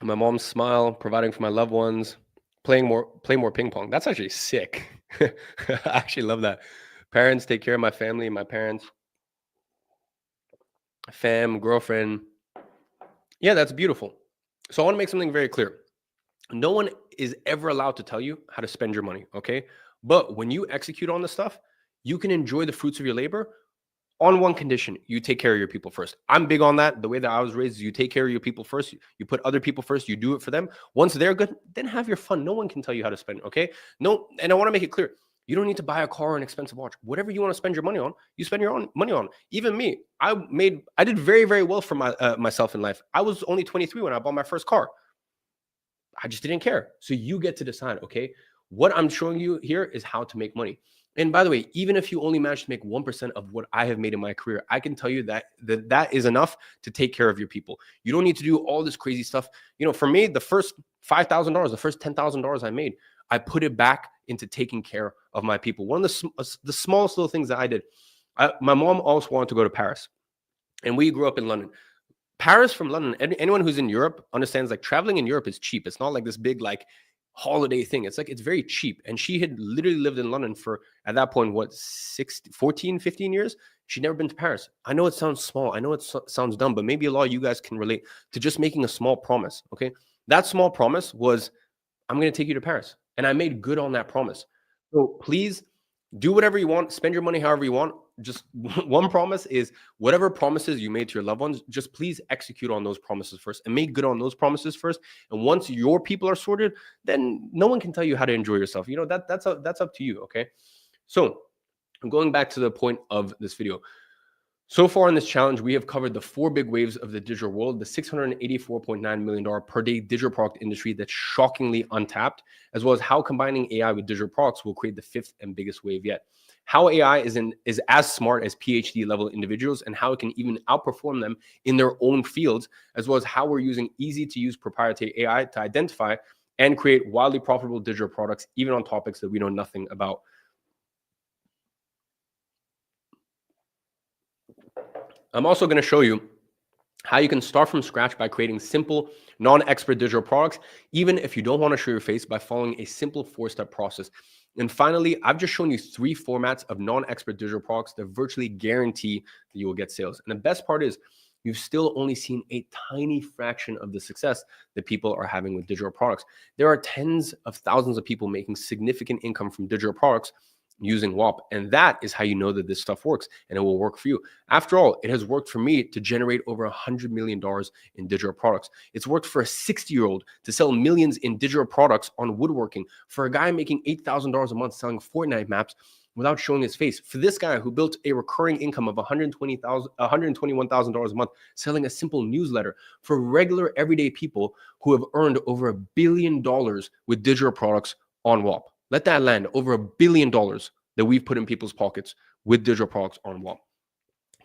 my mom's smile, providing for my loved ones, play more ping pong. That's actually sick. I actually love that. Parents, take care of my family and my parents. Fam, girlfriend. Yeah, that's beautiful. So I want to make something very clear. No one is ever allowed to tell you how to spend your money, okay? But when you execute on the stuff, you can enjoy the fruits of your labor on one condition: you take care of your people first. I'm big on that. The way that I was raised is you take care of your people first. You put other people first. You do it for them. Once they're good, then have your fun. No one can tell you how to spend. Okay. No. And I want to make it clear. You don't need to buy a car or an expensive watch. Whatever you want to spend your money on, you spend your own money on. Even me, I did very, very well for myself in life. I was only 23 when I bought my first car. I just didn't care. So you get to decide, okay? What I'm showing you here is how to make money. And by the way, even if you only manage to make 1% of what I have made in my career, I can tell you that is enough to take care of your people. You don't need to do all this crazy stuff. For me, the first $5,000, the first $10,000 I made, I put it back into taking care of my people. One of the smallest little things that I did, my mom always wanted to go to Paris, and we grew up in London. Paris from London, anyone who's in Europe understands like traveling in Europe is cheap. It's not like this big like holiday thing. It's very cheap. And she had literally lived in London for, at that point, what, 14, 15 years? She'd never been to Paris. I know it sounds small. I know it sounds dumb, but maybe a lot of you guys can relate to just making a small promise, okay? That small promise was, I'm going to take you to Paris. And I made good on that promise. So please do whatever you want. Spend your money however you want. Just one promise is whatever promises you made to your loved ones, just please execute on those promises first and make good on those promises first. And once your people are sorted, then no one can tell you how to enjoy yourself. That's up to you. Okay. So I'm going back to the point of this video. So far in this challenge, we have covered the 4 big waves of the digital world, the $684.9 million per day digital product industry that's shockingly untapped, as well as how combining AI with digital products will create the 5th and biggest wave yet. How AI is as smart as PhD level individuals, and how it can even outperform them in their own fields, as well as how we're using easy to use proprietary AI to identify and create wildly profitable digital products, even on topics that we know nothing about. I'm also going to show you how you can start from scratch by creating simple, non-expert digital products, even if you don't want to show your face, by following a simple 4-step process. And finally, I've just shown you 3 formats of non-expert digital products that virtually guarantee that you will get sales. And the best part is you've still only seen a tiny fraction of the success that people are having with digital products. There are tens of thousands of people making significant income from digital products using WAP. And that is how you know that this stuff works and it will work for you. After all, it has worked for me to generate over $100 million in digital products. It's worked for a 60-year-old to sell millions in digital products on woodworking, for a guy making $8,000 a month selling Fortnite maps without showing his face, for this guy who built a recurring income of $121,000 a month selling a simple newsletter, for regular everyday people who have earned over $1 billion with digital products on WAP. Let that land, over $1 billion that we've put in people's pockets with digital products on WAP.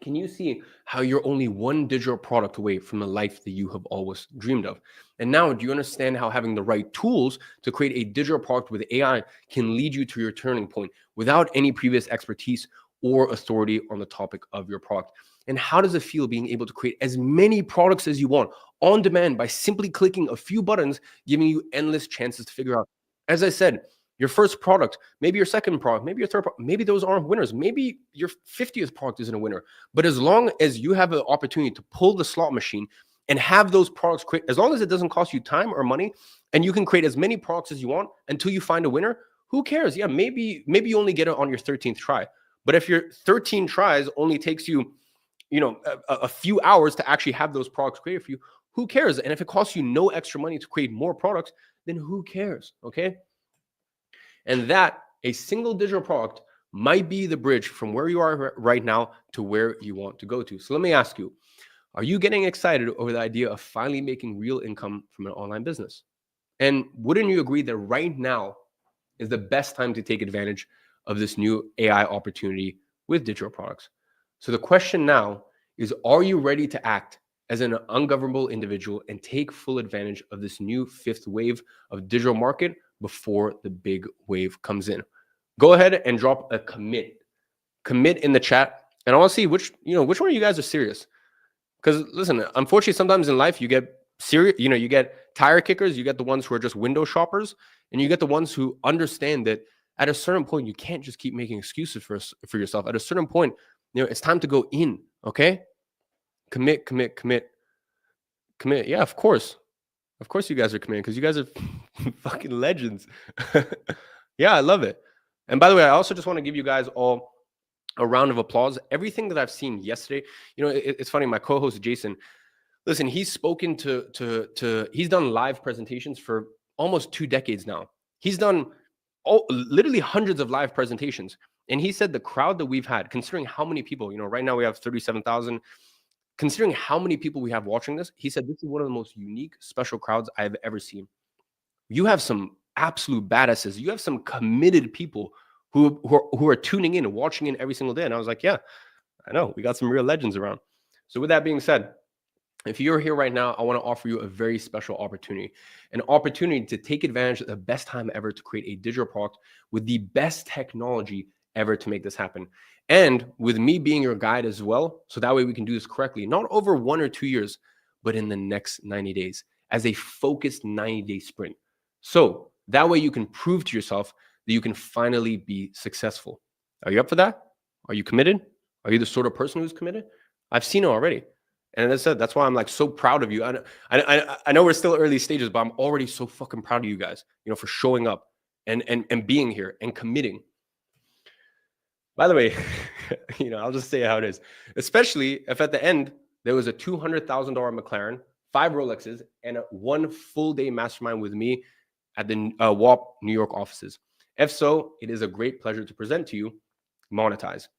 Can you see how you're only one digital product away from the life that you have always dreamed of? And now, do you understand how having the right tools to create a digital product with AI can lead you to your turning point without any previous expertise or authority on the topic of your product? And how does it feel being able to create as many products as you want on demand by simply clicking a few buttons, giving you endless chances to figure out? As I said, your first product, maybe your second product, maybe your third product, maybe those aren't winners. Maybe your 50th product isn't a winner. But as long as you have an opportunity to pull the slot machine and have those products create, as long as it doesn't cost you time or money, and you can create as many products as you want until you find a winner, who cares? Yeah, maybe you only get it on your 13th try. But if your 13 tries only takes you, a few hours to actually have those products created for you, who cares? And if it costs you no extra money to create more products, then who cares? Okay. And that a single digital product might be the bridge from where you are right now to where you want to go to. So let me ask you, are you getting excited over the idea of finally making real income from an online business? And wouldn't you agree that right now is the best time to take advantage of this new AI opportunity with digital products? So the question now is, are you ready to act as an ungovernable individual and take full advantage of this new 5th wave of digital market before the big wave comes in? Go ahead and drop a commit in the chat. And I want to see which one of you guys are serious. Because listen, unfortunately, sometimes in life you get serious, you get tire kickers, you get the ones who are just window shoppers, and you get the ones who understand that at a certain point, you can't just keep making excuses for yourself. At a certain point, it's time to go in. Okay. Commit. Yeah, of course. Of course you guys are committing, because you guys are fucking legends. Yeah, I love it. And by the way, I also just want to give you guys all a round of applause. Everything that I've seen yesterday, it's funny. My co-host Jason, listen, he's spoken he's done live presentations for almost 2 decades now. He's done literally hundreds of live presentations. And he said the crowd that we've had, considering how many people, right now we have 37,000, considering how many people we have watching this, he said this is one of the most unique, special crowds I've ever seen. You have some absolute badasses. You have some committed people who are tuning in and watching in every single day. And I was like, yeah, I know. We got some real legends around. So with that being said, if you're here right now, I want to offer you a very special opportunity, an opportunity to take advantage of the best time ever to create a digital product with the best technology ever to make this happen. And with me being your guide as well, so that way we can do this correctly, not over 1 or 2 years, but in the next 90 days as a focused 90-day sprint. So that way you can prove to yourself that you can finally be successful. Are you up for that? Are you committed? Are you the sort of person who's committed? I've seen it already. And as I said, that's why I'm like so proud of you. I know we're still early stages, but I'm already so fucking proud of you guys, for showing up and being here and committing. By the way, I'll just say how it is. Especially if at the end there was a $200,000 McLaren, 5 Rolexes, and a 1 full day mastermind with me at the WAP New York offices. If so, it is a great pleasure to present to you Monetize.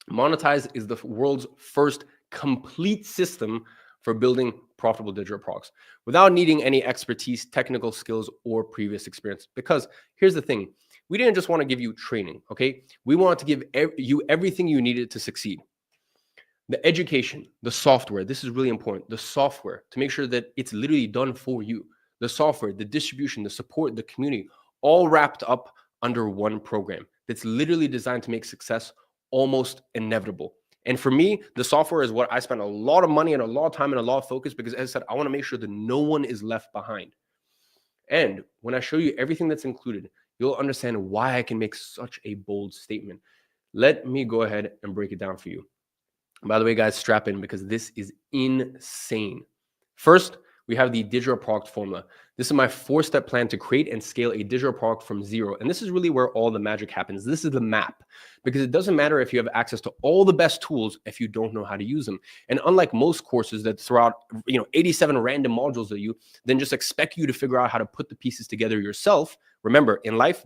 Monetize is the world's first complete system for building profitable digital products without needing any expertise, technical skills, or previous experience. Because here's the thing, we didn't just want to give you training, okay? We wanted to give you everything you needed to succeed. The education, the software, this is really important. The software to make sure that it's literally done for you. The software, the distribution, the support, the community, all wrapped up under one program that's literally designed to make success almost inevitable. And for me, the software is what I spend a lot of money and a lot of time and a lot of focus, because as I said, I want to make sure that no one is left behind. And when I show you everything that's included, you'll understand why I can make such a bold statement. Let me go ahead and break it down for you. By the way, guys, strap in because this is insane. First, we have the digital product formula. This is my 4-step plan to create and scale a digital product from zero. And this is really where all the magic happens. This is the map, because it doesn't matter if you have access to all the best tools if you don't know how to use them. And unlike most courses that throw out 87 random modules at you, then just expect you to figure out how to put the pieces together yourself. Remember, in life,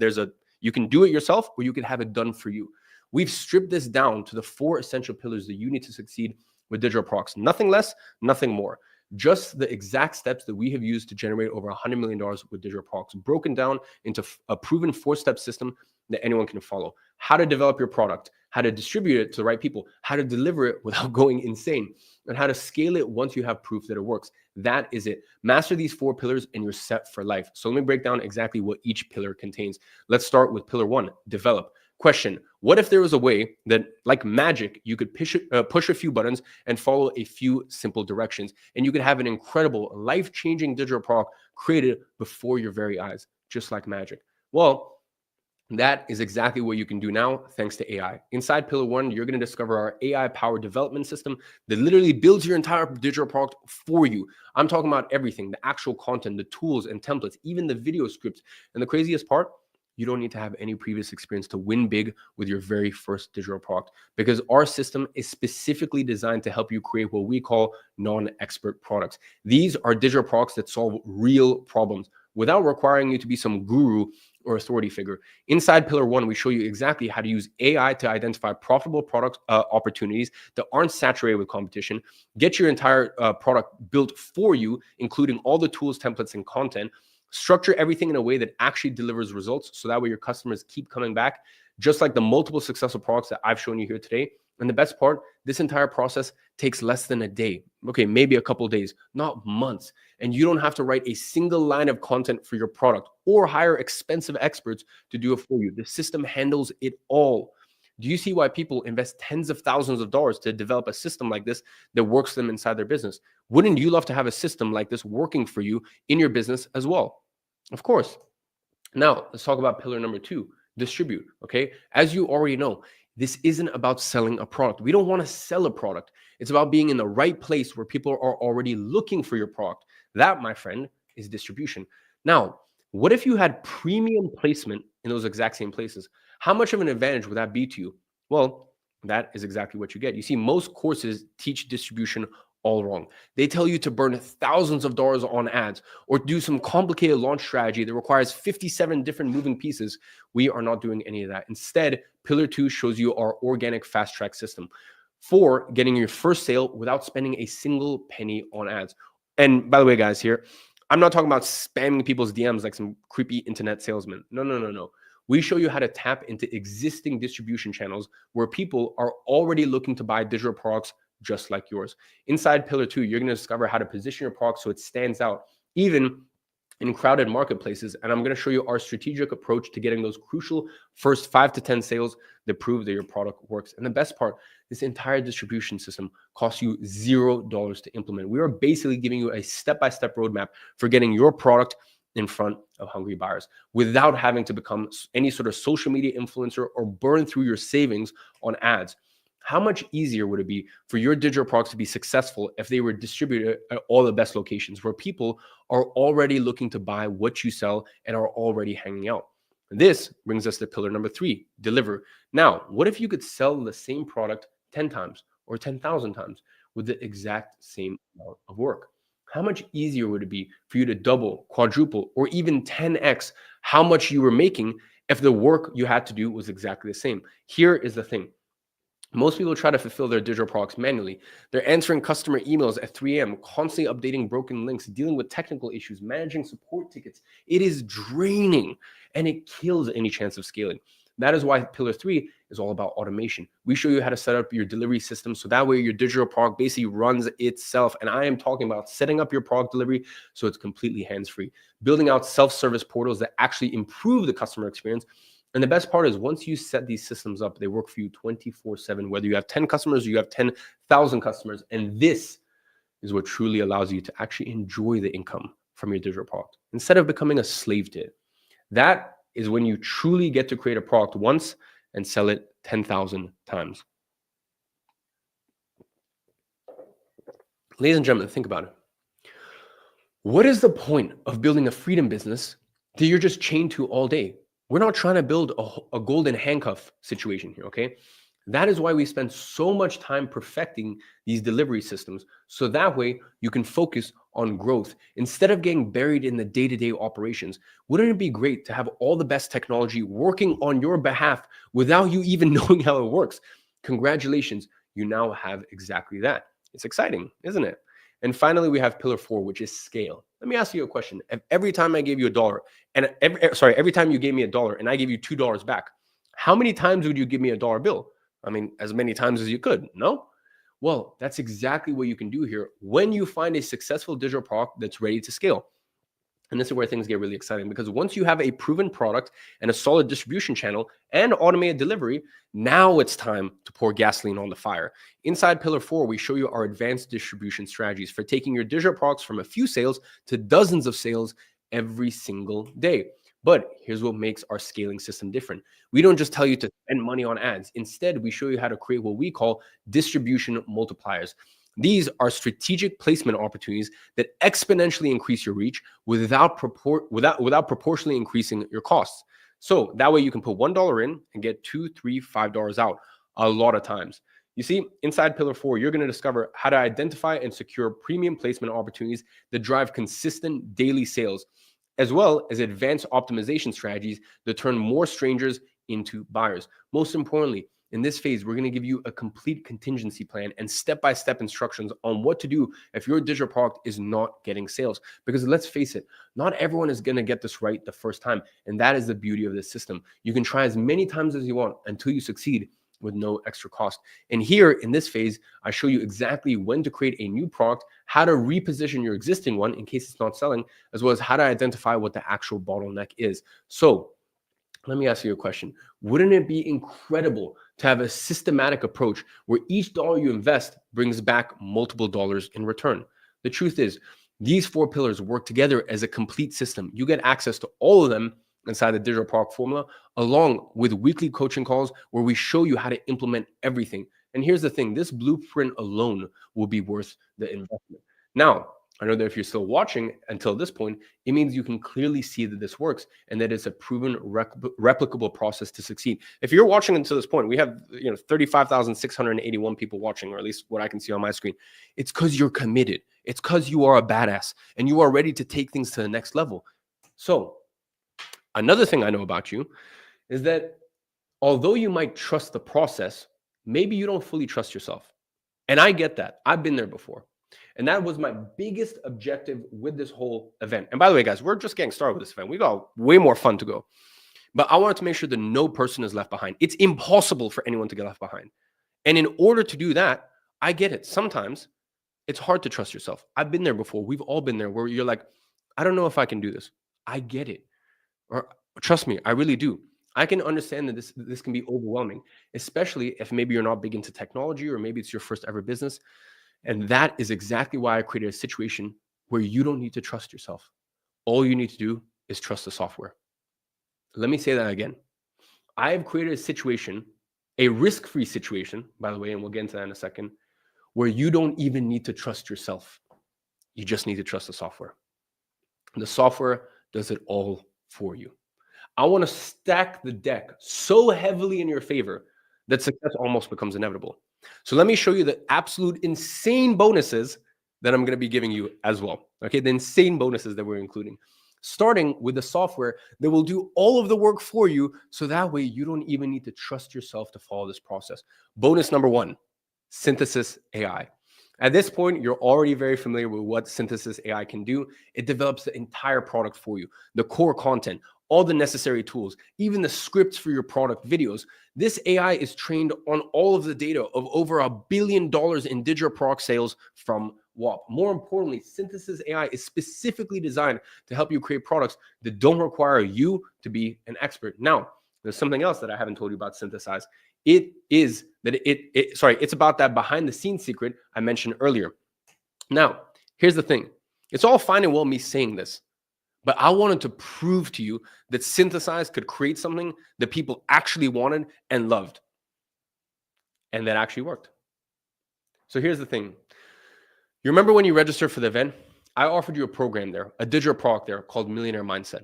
you can do it yourself or you can have it done for you. We've stripped this down to the 4 essential pillars that you need to succeed with digital products. Nothing less, nothing more. Just the exact steps that we have used to generate over $100 million with digital products, broken down into a proven 4-step system that anyone can follow. How to develop your product, how to distribute it to the right people, how to deliver it without going insane, and how to scale it once you have proof that it works. That is it. Master these 4 pillars and you're set for life. So let me break down exactly what each pillar contains. Let's start with pillar 1, develop. Question, what if there was a way that, like magic, you could push a few buttons and follow a few simple directions, and you could have an incredible, life-changing digital product created before your very eyes, just like magic? Well, that is exactly what you can do now thanks to AI. Inside Pillar 1, you're going to discover our AI-powered development system that literally builds your entire digital product for you. I'm talking about everything, the actual content, the tools and templates, even the video scripts. And the craziest part, you don't need to have any previous experience to win big with your very first digital product, because our system is specifically designed to help you create what we call non-expert products. These are digital products that solve real problems without requiring you to be some guru or authority figure. Inside Pillar 1, we show you exactly how to use AI to identify profitable product opportunities that aren't saturated with competition, get your entire product built for you, including all the tools, templates, and content. Structure everything in a way that actually delivers results, so that way your customers keep coming back, just like the multiple successful products that I've shown you here today. And the best part, this entire process takes less than a day. Okay, maybe a couple of days, not months. And you don't have to write a single line of content for your product or hire expensive experts to do it for you. The system handles it all. Do you see why people invest tens of thousands of dollars to develop a system like this that works them inside their business? Wouldn't you love to have a system like this working for you in your business as well? Of course. Now, let's talk about pillar number 2, distribute. Okay. As you already know, this isn't about selling a product. We don't want to sell a product. It's about being in the right place where people are already looking for your product. That, my friend, is distribution. Now, what if you had premium placement in those exact same places? How much of an advantage would that be to you? Well, That is exactly what you get. You see, most courses teach distribution all wrong. They tell you to burn thousands of dollars on ads or do some complicated launch strategy that requires 57 different moving pieces. We are not doing any of that. Instead, Pillar 2 shows you our organic fast track system for getting your first sale without spending a single penny on ads. And by the way, guys, here, I'm not talking about spamming people's DMs like some creepy internet salesman. No, no, no, no. We show you how to tap into existing distribution channels where people are already looking to buy digital products just like yours. Inside Pillar 2, you're going to discover how to position your product so it stands out, even in crowded marketplaces. And I'm going to show you our strategic approach to getting those crucial first 5 to 10 sales that prove that your product works. And the best part, this entire distribution system costs you $0 to implement. We are basically giving you a step-by-step roadmap for getting your product in front of hungry buyers without having to become any sort of social media influencer or burn through your savings on ads. How much easier would it be for your digital products to be successful if they were distributed at all the best locations where people are already looking to buy what you sell and are already hanging out? This brings us to pillar number 3, deliver. Now, what if you could sell the same product 10 times or 10,000 times with the exact same amount of work? How much easier would it be for you to double, quadruple, or even 10x how much you were making if the work you had to do was exactly the same? Here is the thing. Most people try to fulfill their digital products manually. They're answering customer emails at 3 a.m., constantly updating broken links, dealing with technical issues, managing support tickets. It is draining and it kills any chance of scaling. That is why Pillar 3 is all about automation. We show you how to set up your delivery system so that way your digital product basically runs itself. And I am talking about setting up your product delivery so it's completely hands-free, building out self-service portals that actually improve the customer experience. And the best part is once you set these systems up, they work for you 24/7, whether you have 10 customers or you have 10,000 customers. And this is what truly allows you to actually enjoy the income from your digital product instead of becoming a slave to it. That is when you truly get to create a product once and sell it 10,000 times. Ladies and gentlemen, think about it. What is the point of building a freedom business that you're just chained to all day? We're not trying to build a golden handcuff situation here, okay? That is why we spend so much time perfecting these delivery systems so that way you can focus on growth instead of getting buried in the day-to-day operations. Wouldn't it be great to have all the best technology working on your behalf without you even knowing how it works? Congratulations, you now have exactly that. It's exciting, isn't it? And finally, we have pillar 4, which is scale. Let me ask you a question. If every time I gave you $1 and every time you gave me $1 and I gave you $2 back, how many times would you give me a dollar bill? I mean, as many times as you could, no? Well, that's exactly what you can do here when you find a successful digital product that's ready to scale. And this is where things get really exciting because once you have a proven product and a solid distribution channel and automated delivery, now it's time to pour gasoline on the fire. Inside Pillar 4, we show you our advanced distribution strategies for taking your digital products from a few sales to dozens of sales every single day. But here's what makes our scaling system different. We don't just tell you to spend money on ads. Instead, we show you how to create what we call distribution multipliers. These are strategic placement opportunities that exponentially increase your reach without proportionally increasing your costs. So that way you can put $1 in and get $2, $3, $5 out a lot of times. You see, inside Pillar 4, you're going to discover how to identify and secure premium placement opportunities that drive consistent daily sales, as well as advanced optimization strategies that turn more strangers into buyers. Most importantly, in this phase, we're going to give you a complete contingency plan and step-by-step instructions on what to do if your digital product is not getting sales. Because let's face it, not everyone is going to get this right the first time. And that is the beauty of this system. You can try as many times as you want until you succeed with no extra cost. And here in this phase, I show you exactly when to create a new product, how to reposition your existing one in case it's not selling, as well as how to identify what the actual bottleneck is. So let me ask you a question. Wouldn't it be incredible to have a systematic approach where each dollar you invest brings back multiple dollars in return? The truth is, these 4 pillars work together as a complete system. You get access to all of them inside the digital product formula, along with weekly coaching calls where we show you how to implement everything. And here's the thing, this blueprint alone will be worth the investment. Now, I know that if you're still watching until this point, it means you can clearly see that this works and that it's a proven replicable process to succeed. If you're watching until this point, we have 35,681 people watching, or at least what I can see on my screen. It's because you're committed. It's because you are a badass and you are ready to take things to the next level. So another thing I know about you is that although you might trust the process, maybe you don't fully trust yourself. And I get that. I've been there before. And that was my biggest objective with this whole event. And by the way, guys, we're just getting started with this event. We got way more fun to go. But I wanted to make sure that no person is left behind. It's impossible for anyone to get left behind. And in order to do that, I get it. Sometimes it's hard to trust yourself. I've been there before. We've all been there where you're like, I don't know if I can do this. I get it. Or trust me, I really do. I can understand that this can be overwhelming, especially if maybe you're not big into technology or maybe it's your first ever business. And that is exactly why I created a situation where you don't need to trust yourself. All you need to do is trust the software. Let me say that again. I have created a situation, a risk-free situation, by the way, and we'll get into that in a second, where you don't even need to trust yourself. You just need to trust the software. The software does it all for you. I want to stack the deck so heavily in your favor that success almost becomes inevitable. So let me show you the absolute insane bonuses that I'm going to be giving you as well. Okay, the insane bonuses that we're including. Starting with the software that will do all of the work for you, so that way you don't even need to trust yourself to follow this process. Bonus number 1, Synthesis AI. At this point, you're already very familiar with what Synthesis AI can do. It develops the entire product for you, the core content, all the necessary tools, even the scripts for your product videos. This AI is trained on all of the data of over $1 billion in digital product sales from WAP. More importantly, Synthesis AI is specifically designed to help you create products that don't require you to be an expert. Now, there's something else that I haven't told you about Synthesize. It's about that behind the scenes secret I mentioned earlier. Now, here's the thing. It's all fine and well me saying this, but I wanted to prove to you that Synthesize could create something that people actually wanted and loved. And that actually worked. So here's the thing. You remember when you registered for the event? I offered you a program there, a digital product there called Millionaire Mindset.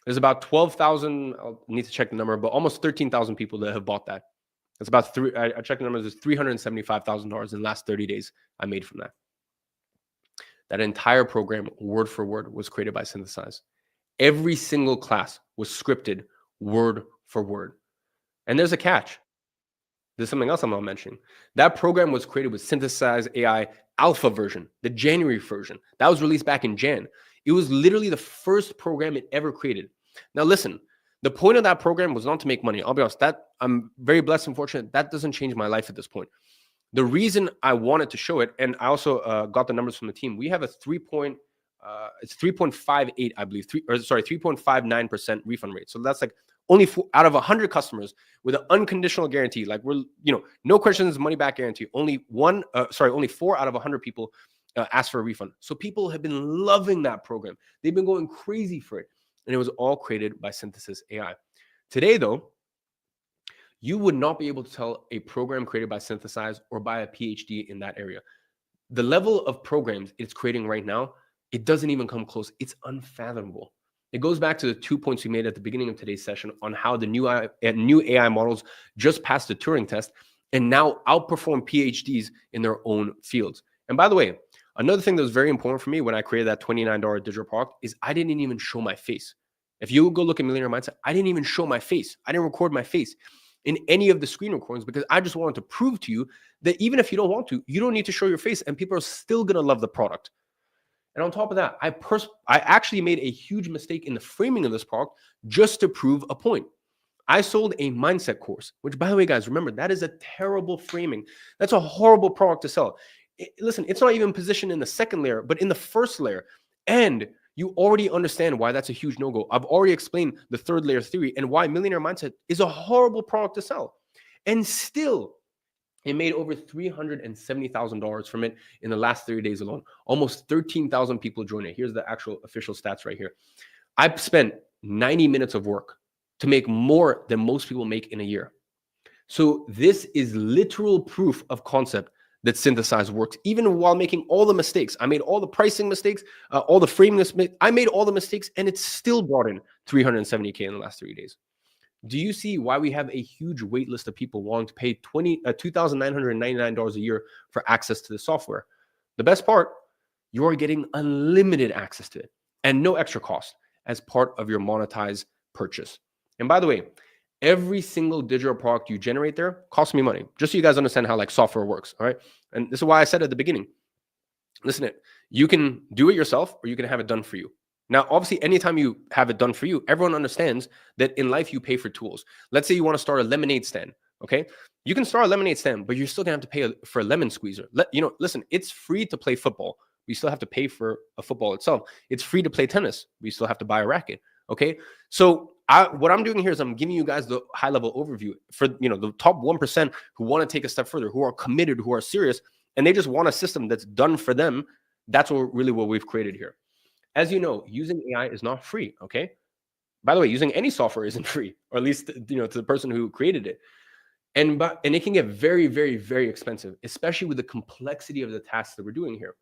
There's about 12,000, I'll need to check the number, but almost 13,000 people that have bought that. It's about I checked the numbers, it's $375,000 in the last 30 days I made from that. That entire program, word for word, was created by Synthesize. Every single class was scripted word for word. And there's a catch. There's something else I'm not mentioning. That program was created with Synthesize AI alpha version, the January version. That was released back in Jan. It was literally the first program it ever created. Now listen, the point of that program was not to make money. I'll be honest, that I'm very blessed and fortunate. That doesn't change my life at this point. The reason I wanted to show it, and I also got the numbers from the team. We have a 3.58, I believe, 3.59% refund rate. So that's like only out of 100 customers with an unconditional guarantee. Like no questions, money back guarantee. Only 4 out of 100 people ask for a refund. So people have been loving that program. They've been going crazy for it. And it was all created by Synthesis AI. Today, though, you would not be able to tell a program created by Synthesize or by a PhD in that area. The level of programs it's creating right now, it doesn't even come close. It's unfathomable. It goes back to the 2 points we made at the beginning of today's session on how the new AI models just passed the Turing test and now outperform PhDs in their own fields. And by the way, another thing that was very important for me when I created that $29 digital product is I didn't even show my face. If you go look at Millionaire Mindset, I didn't even show my face. I didn't record my face in any of the screen recordings because I just wanted to prove to you that even if you don't want to, you don't need to show your face and people are still going to love the product. And on top of that, I actually made a huge mistake in the framing of this product just to prove a point. I sold a mindset course, which, by the way, guys, remember, that is a terrible framing. That's a horrible product to sell. Listen, it's not even positioned in the second layer, but in the first layer. And you already understand why that's a huge no-go. I've already explained the third layer theory and why Millionaire Mindset is a horrible product to sell. And still, it made over $370,000 from it in the last 30 days alone. Almost 13,000 people joined it. Here's the actual official stats right here. I've spent 90 minutes of work to make more than most people make in a year. So this is literal proof of concept that synthesized works, even while making all the mistakes. I made all the pricing mistakes, all the framing mistakes. I made all the mistakes, and it still brought in 370K in the last 3 days. Do you see why we have a huge wait list of people wanting to pay $2,999 a year for access to the software? The best part, you're getting unlimited access to it and no extra cost as part of your monetized purchase. And by the way, every single digital product you generate there costs me money, just so you guys understand how like software works. All right. And this is why I said at the beginning, listen, you can do it yourself or you can have it done for you. Now, obviously, anytime you have it done for you, everyone understands that in life you pay for tools. Let's say you want to start a lemonade stand. Okay. You can start a lemonade stand, but you're still gonna have to pay for a lemon squeezer. Listen, it's free to play football. We still have to pay for a football itself. It's free to play tennis. We still have to buy a racket. Okay. So what I'm doing here is I'm giving you guys the high level overview for, the top 1% who want to take a step further, who are committed, who are serious, and they just want a system that's done for them. That's really what we've created here. As you know, using AI is not free. Okay. By the way, using any software isn't free, or at least, to the person who created it. And it can get very, very, very expensive, especially with the complexity of the tasks that we're doing here.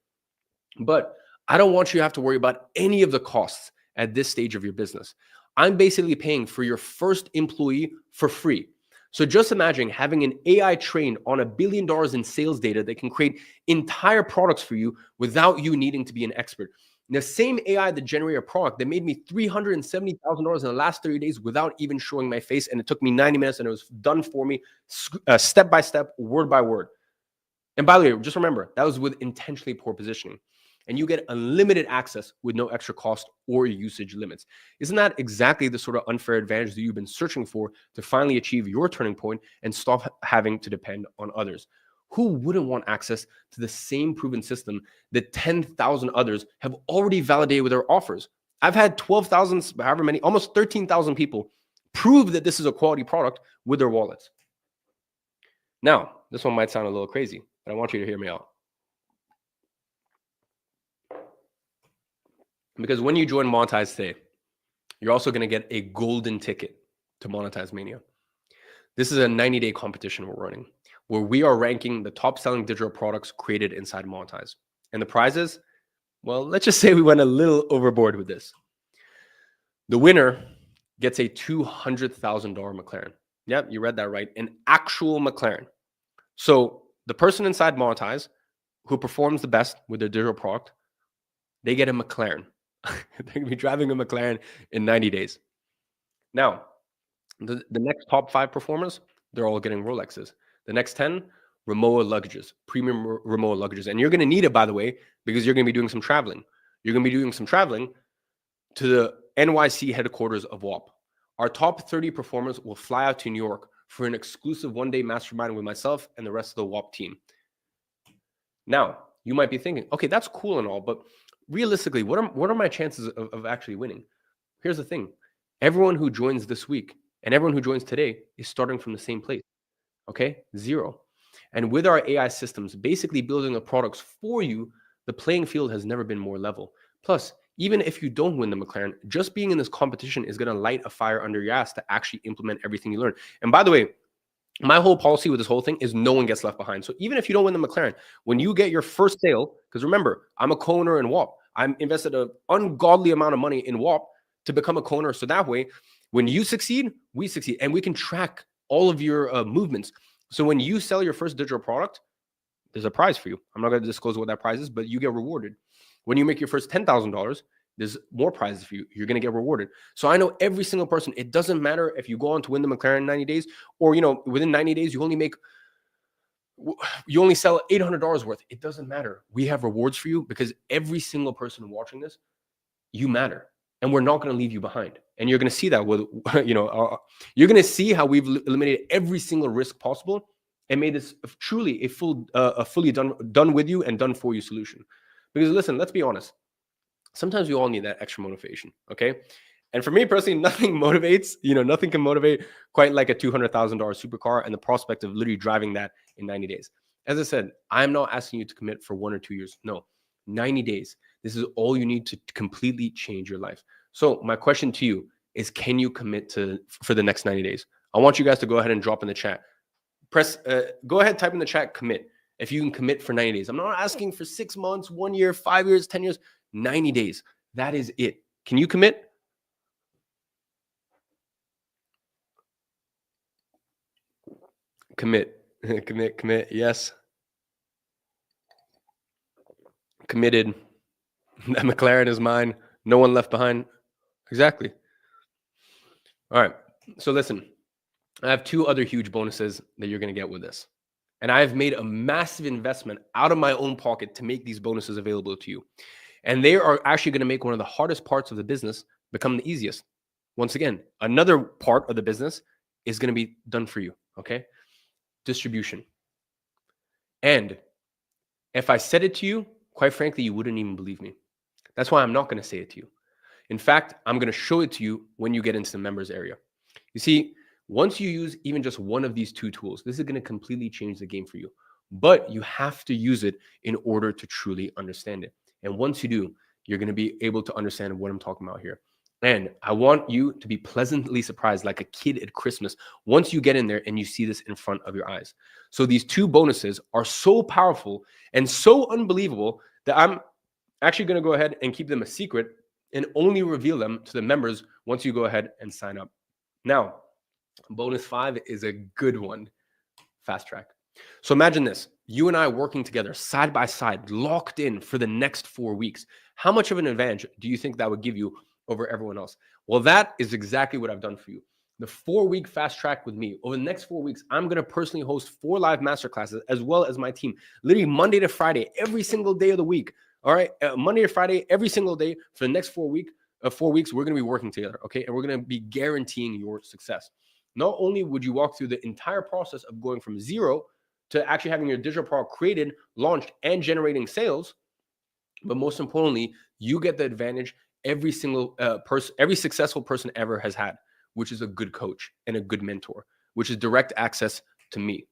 But I don't want you to have to worry about any of the costs at this stage of your business. I'm basically paying for your first employee for free. So just imagine having an AI trained on $1 billion in sales data that can create entire products for you without you needing to be an expert. The same AI that generated a product that made me $370,000 in the last 30 days without even showing my face. And it took me 90 minutes and it was done for me step by step, word by word. And by the way, just remember, that was with intentionally poor positioning. And you get unlimited access with no extra cost or usage limits. Isn't that exactly the sort of unfair advantage that you've been searching for to finally achieve your turning point and stop having to depend on others? Who wouldn't want access to the same proven system that 10,000 others have already validated with their offers? I've had 12,000, however many, almost 13,000 people prove that this is a quality product with their wallets. Now, this one might sound a little crazy, but I want you to hear me out. Because when you join Monetize today, you're also going to get a golden ticket to Monetize Mania. This is a 90-day competition we're running where we are ranking the top-selling digital products created inside Monetize. And the prizes, well, let's just say we went a little overboard with this. The winner gets a $200,000 McLaren. Yep, you read that right. An actual McLaren. So the person inside Monetize who performs the best with their digital product, they get a McLaren. They're going to be driving a McLaren in 90 days. Now, the next top 5 performers, they're all getting Rolexes. The next 10, Rimowa luggages, premium Rimowa luggages. And you're going to need it, by the way, because you're going to be doing some traveling. You're going to be doing some traveling to the NYC headquarters of WAP. Our top 30 performers will fly out to New York for an exclusive one-day mastermind with myself and the rest of the WAP team. Now, you might be thinking, okay, that's cool and all, but realistically, what are my chances of actually winning? Here's the thing. Everyone who joins this week and everyone who joins today is starting from the same place. Okay? 0. And with our AI systems basically building the products for you, the playing field has never been more level. Plus, even if you don't win the McLaren, just being in this competition is going to light a fire under your ass to actually implement everything you learn. And by the way, my whole policy with this whole thing is no one gets left behind. So even if you don't win the McLaren, when you get your first sale, because remember, I'm a co-owner in WAP. I'm invested an ungodly amount of money in WAP to become a co-owner. So that way, when you succeed, we succeed. And we can track all of your movements. So when you sell your first digital product, there's a prize for you. I'm not going to disclose what that prize is, but you get rewarded. When you make your first $10,000, there's more prizes for you. You're going to get rewarded. So I know every single person, it doesn't matter if you go on to win the McLaren in 90 days or, within 90 days, you only sell $800 worth. It doesn't matter. We have rewards for you because every single person watching this, you matter. And we're not going to leave you behind. And you're going to see that with, you're going to see how we've eliminated every single risk possible and made this truly a fully done with you and done for you solution. Because listen, let's be honest. Sometimes we all need that extra motivation, okay? And for me personally, nothing motivates, nothing can motivate quite like a $200,000 supercar and the prospect of literally driving that in 90 days. As I said, I'm not asking you to commit for 1 or 2 years. No, 90 days. This is all you need to completely change your life. So my question to you is, can you commit for the next 90 days? I want you guys to go ahead and drop in the chat. Go ahead, type in the chat, commit. If you can commit for 90 days, I'm not asking for 6 months, 1 year, 5 years, 10 years, 90 days. That is it. Can you commit? Commit, commit. Yes, committed. That McLaren is mine. No one left behind. Exactly. All right. So listen, I have two other huge bonuses that you're going to get with this. And I've made a massive investment out of my own pocket to make these bonuses available to you. And they are actually going to make one of the hardest parts of the business become the easiest. Once again, another part of the business is going to be done for you. Okay. Distribution. And if I said it to you, quite frankly, you wouldn't even believe me. That's why I'm not going to say it to you. In fact, I'm going to show it to you when you get into the members area. You see, once you use even just one of these two tools, this is going to completely change the game for you. But you have to use it in order to truly understand it. And once you do, you're going to be able to understand what I'm talking about here. And I want you to be pleasantly surprised, like a kid at Christmas, once you get in there and you see this in front of your eyes. So these two bonuses are so powerful and so unbelievable that I'm actually going to go ahead and keep them a secret and only reveal them to the members once you go ahead and sign up. Now, bonus 5 is a good one. Fast track. So imagine this, you and I working together side by side, locked in for the next 4 weeks. How much of an advantage do you think that would give you over everyone else? Well, that is exactly what I've done for you. The 4-week fast track with me. Over the next 4 weeks, I'm going to personally host 4 live masterclasses as well as my team, literally Monday to Friday, every single day of the week. All right, Monday to Friday, every single day for the next 4 weeks, we're going to be working together. Okay, and we're going to be guaranteeing your success. Not only would you walk through the entire process of going from zero to actually having your digital product created, launched, and generating sales, but most importantly, you get the advantage every single person, every successful person ever has had, which is a good coach and a good mentor, which is direct access to me.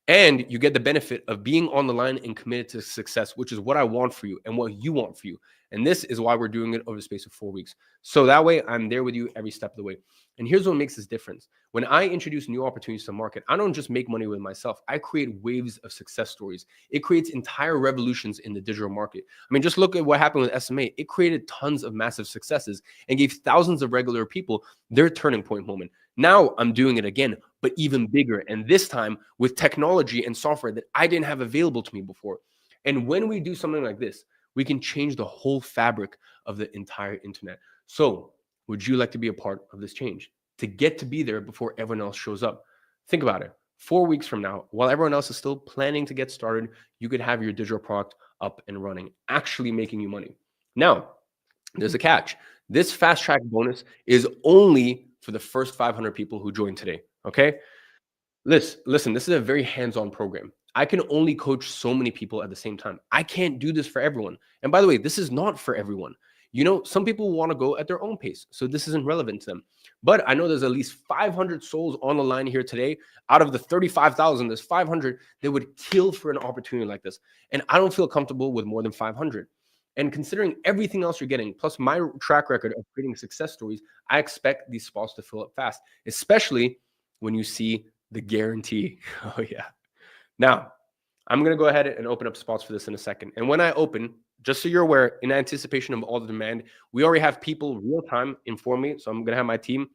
And you get the benefit of being on the line and committed to success, which is what I want for you and what you want for you. And this is why we're doing it over the space of 4 weeks. So that way I'm there with you every step of the way. And here's what makes this difference. When I introduce new opportunities to the market, I don't just make money with myself. I create waves of success stories. It creates entire revolutions in the digital market. I mean, just look at what happened with SMA. It created tons of massive successes and gave thousands of regular people their turning point moment. Now I'm doing it again, but even bigger. And this time with technology and software that I didn't have available to me before. And when we do something like this, we can change the whole fabric of the entire internet. So would you like to be a part of this change? To get to be there before everyone else shows up? Think about it. 4 weeks from now, while everyone else is still planning to get started, you could have your digital product up and running, actually making you money. Now, there's a catch. This fast track bonus is only for the first 500 people who join today. Okay. Listen, this is a very hands-on program. I can only coach so many people at the same time. I can't do this for everyone. And by the way, this is not for everyone. You know, some people want to go at their own pace, so this isn't relevant to them. But I know there's at least 500 souls on the line here today. Out of the 35,000, there's 500 that would kill for an opportunity like this. And I don't feel comfortable with more than 500. And considering everything else you're getting, plus my track record of creating success stories, I expect these spots to fill up fast, especially when you see the guarantee. Oh, yeah. Now, I'm going to go ahead and open up spots for this in a second. And when I open, just so you're aware, in anticipation of all the demand, we already have people real time inform me. So I'm going to have my team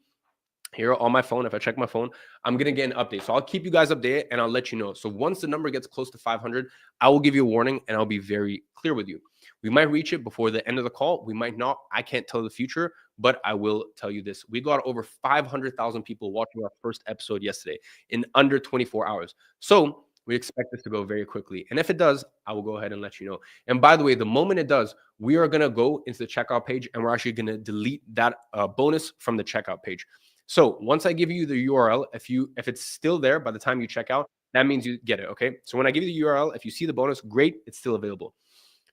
here on my phone. If I check my phone, I'm going to get an update. So I'll keep you guys updated and I'll let you know. So once the number gets close to 500, I will give you a warning and I'll be very clear with you. We might reach it before the end of the call. We might not. I can't tell the future, but I will tell you this. We got over 500,000 people watching our first episode yesterday in under 24 hours. So we expect this to go very quickly. And if it does, I will go ahead and let you know. And by the way, the moment it does, we are going to go into the checkout page and we're actually going to delete that bonus from the checkout page. So once I give you the URL, if it's still there by the time you check out, that means you get it. Okay. So when I give you the URL, if you see the bonus, great, it's still available.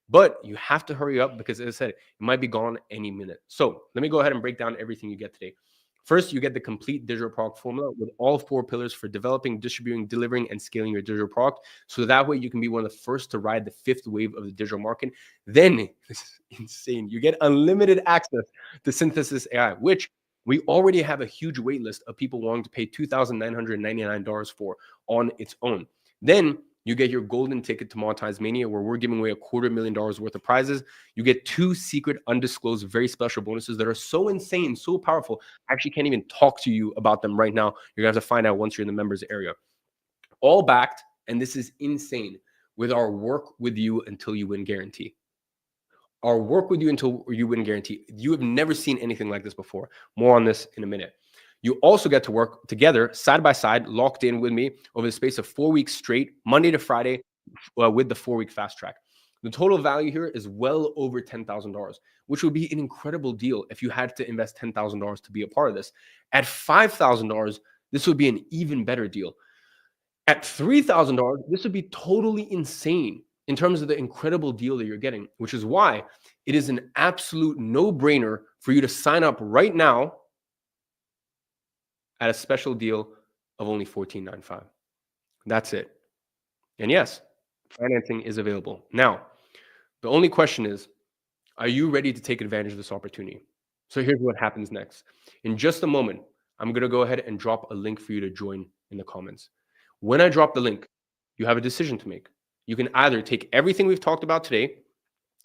But you have to hurry up because, as I said, it might be gone any minute. So let me go ahead and break down everything you get today. First, you get the complete digital product formula with all 4 pillars for developing, distributing, delivering, and scaling your digital product. So that way you can be one of the first to ride the 5th wave of the digital market. Then, this is insane, you get unlimited access to Synthesis AI, which we already have a huge wait list of people wanting to pay $2,999 for on its own. Then You get your golden ticket to Monetize Mania, where we're giving away $250,000 worth of prizes. You get 2 secret, undisclosed, very special bonuses that are so insane, so powerful. I actually can't even talk to you about them right now. You're going to have to find out once you're in the members area. All backed, and this is insane, with our work with you until you win guarantee. Our work with you until you win guarantee. You have never seen anything like this before. More on this in a minute. You also get to work together, side by side, locked in with me over the space of 4 weeks straight, Monday to Friday, with the 4-week fast track. The total value here is well over $10,000, which would be an incredible deal if you had to invest $10,000 to be a part of this. At $5,000, this would be an even better deal. At $3,000, this would be totally insane in terms of the incredible deal that you're getting, which is why it is an absolute no-brainer for you to sign up right now at a special deal of only $14.95. That's it. And yes, financing is available. Now, the only question is, are you ready to take advantage of this opportunity? So here's what happens next. In just a moment, I'm going to go ahead and drop a link for you to join in the comments. When I drop the link, you have a decision to make. You can either take everything we've talked about today,